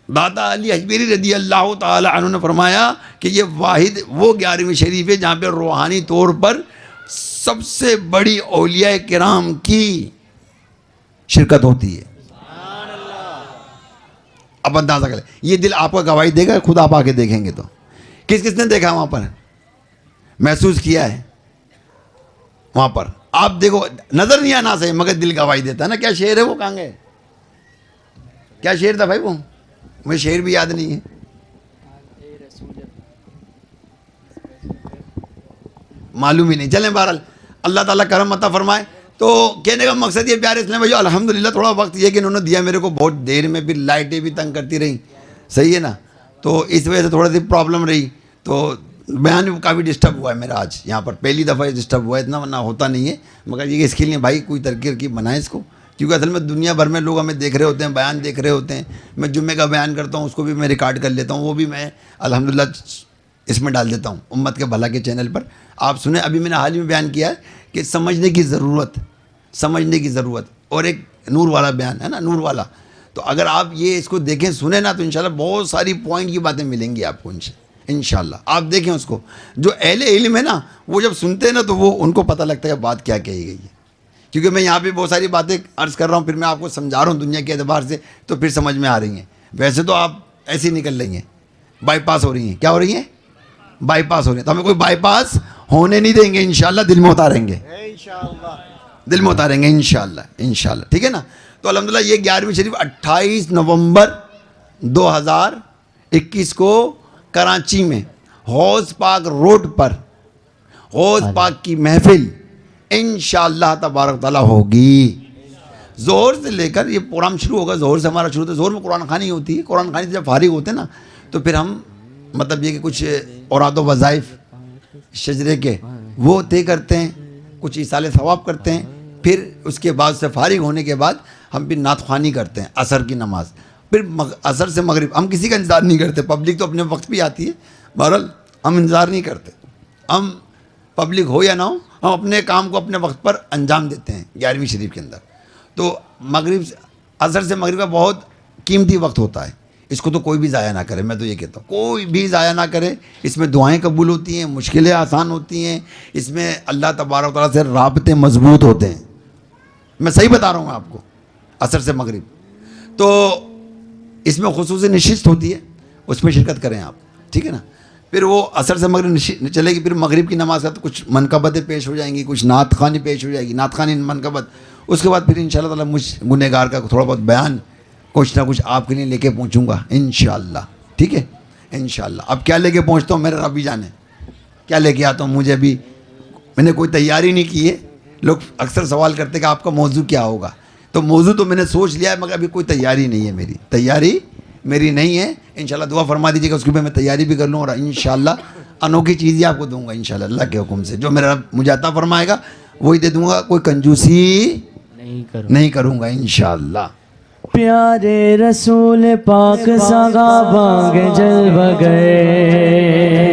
داتا علی حجویری رضی اللہ تعالی عنہ نے فرمایا کہ یہ واحد وہ 11ویں شریف ہے جہاں پہ روحانی طور پر سب سے بڑی اولیاء کرام کی شرکت ہوتی ہے. اب اندازہ کریں، یہ دل آپ کا گواہی دے گا، خود آپ آ کے دیکھیں گے تو کس کس نے دیکھا وہاں پر، محسوس کیا ہے وہاں پر؟ آپ دیکھو، نظر نہیں آنا صحیح مگر دل گواہی دیتا ہے نا. کیا شعر ہے وہ؟ کہاں گئے؟ کیا شعر تھا بھائی وہ؟ مجھے شعر بھی یاد نہیں ہے. معلوم ہی نہیں. چلیں بہرحال اللہ تعالیٰ کرم عطا فرمائے. تو کہنے کا مقصد یہ پیارے اسلام بھائیو، الحمدللہ تھوڑا وقت یہ کہ انہوں نے دیا میرے کو بہت دیر میں، پھر لائٹیں بھی تنگ کرتی رہیں، صحیح ہے نا. تو اس وجہ سے تھوڑا سی پرابلم رہی. تو بیان بھی کافی ڈسٹرب ہوا ہے میرا آج یہاں پر، پہلی دفعہ ڈسٹرب ہوا ہے. اتنا ورنہ ہوتا نہیں ہے، مگر یہ اس کے لیے بھائی کوئی ترکیب بنائے اس کو، کیونکہ اصل میں دنیا بھر میں لوگ ہمیں دیکھ رہے ہوتے ہیں، بیان دیکھ رہے ہوتے ہیں. میں جمعے کا بیان کرتا ہوں، اس کو بھی میں ریکارڈ کر لیتا ہوں، وہ بھی میں الحمدللہ اس میں ڈال دیتا ہوں امت کے بھلا کے چینل پر. آپ سنیں، ابھی میں نے حال ہی میں بیان کیا ہے کہ سمجھنے کی ضرورت اور ایک نور والا بیان ہے نا، نور والا. تو اگر آپ یہ اس کو دیکھیں سنیں نا تو انشاءاللہ بہت ساری پوائنٹ کی باتیں ملیں گی آپ کو انشاءاللہ. آپ دیکھیں اس کو، جو اہل علم ہے نا وہ جب سنتے ہیں نا تو وہ ان کو پتہ لگتا ہے کہ بات کیا کہی گئی ہے. کیونکہ میں یہاں پہ بہت ساری باتیں عرض کر رہا ہوں، پھر میں آپ کو سمجھا رہا ہوں دنیا کے اعتبار سے، تو پھر سمجھ میں آ رہی ہیں. ویسے تو آپ ایسی نکل رہی ہیں، بائی پاس ہو رہی ہیں. کیا ہو رہی ہیں؟ بائی پاس ہو رہی ہیں. تو ہمیں کوئی بائی پاس ہونے نہیں دیں گے انشاءاللہ. دل میں اتاریں گے، دل میں اتاریں گے انشاءاللہ. ٹھیک ہے نا. تو الحمدللہ یہ 11ویں شریف 28 نومبر 2021 کو کراچی میں حوض پاک روڈ پر حوض پاک کی محفل انشاءاللہ تبارک تعالیٰ ہوگی. ظہر سے لے کر یہ پروگرام شروع ہوگا. ظہر سے ہمارا شروع ہوتا ہے. ظہر میں قرآن خوانی ہوتی ہے. قرآن خوانی سے جب فارغ ہوتے ہیں نا تو پھر ہم مطلب یہ کہ کچھ اوراد و وظائف شجرے کے وہ طے کرتے ہیں, کچھ ایصال ثواب کرتے ہیں. پھر اس کے بعد سے فارغ ہونے کے بعد ہم پھر نعت خوانی کرتے ہیں عصر کی نماز. پھر عصر سے مغرب ہم کسی کا انتظار نہیں کرتے. پبلک تو اپنے وقت بھی آتی ہے, بہرحال ہم انتظار نہیں کرتے. ہم پبلک ہو یا نہ ہو ہم اپنے کام کو اپنے وقت پر انجام دیتے ہیں 11ویں شریف کے اندر. تو مغرب عصر سے مغرب کا بہت قیمتی وقت ہوتا ہے. اس کو تو کوئی بھی ضائع نہ کرے. میں تو یہ کہتا ہوں کوئی بھی ضائع نہ کرے. اس میں دعائیں قبول ہوتی ہیں, مشکلیں آسان ہوتی ہیں, اس میں اللہ تبارک و تعالیٰ سے رابطے مضبوط ہوتے ہیں. میں صحیح بتا رہا ہوں آپ کو. عصر سے مغرب تو اس میں خصوصی نشست ہوتی ہے, اس میں شرکت کریں آپ, ٹھیک ہے نا. پھر وہ عصر سے مغرب چلے گی. پھر مغرب کی نماز کا تو کچھ منقبتیں پیش ہو جائیں گی, کچھ نعت خوانی پیش ہو جائے گی, نعت خوانی منقبت. اس کے بعد پھر انشاءاللہ تعالیٰ مجھ گنہگار کا تھوڑا بہت بیان کچھ نہ کچھ آپ کے لیے لے کے پہنچوں گا انشاءاللہ, ٹھیک ہے انشاءاللہ. اب کیا لے کے پہنچتا ہوں میرے رب ہی جانے, کیا لے کے آتا ہوں. مجھے بھی میں نے کوئی تیاری نہیں کی ہے. لوگ اکثر سوال کرتے کہ آپ کا موضوع کیا ہوگا. تو موضوع تو میں نے سوچ لیا ہے مگر ابھی کوئی تیاری نہیں ہے. تیاری میری نہیں ہے. انشاءاللہ دعا فرما دیجیے گا اس کے بعد میں تیاری بھی کر لوں اور انشاءاللہ انوکھی چیزیں آپ کو دوں گا انشاءاللہ اللہ کے حکم سے. جو میرا رب مجھے عطا فرمائے گا وہی دے دوں گا. کوئی کنجوسی نہیں کروں گا انشاءاللہ. پیارے رسول پاک صحابہ کے جلوہ گئے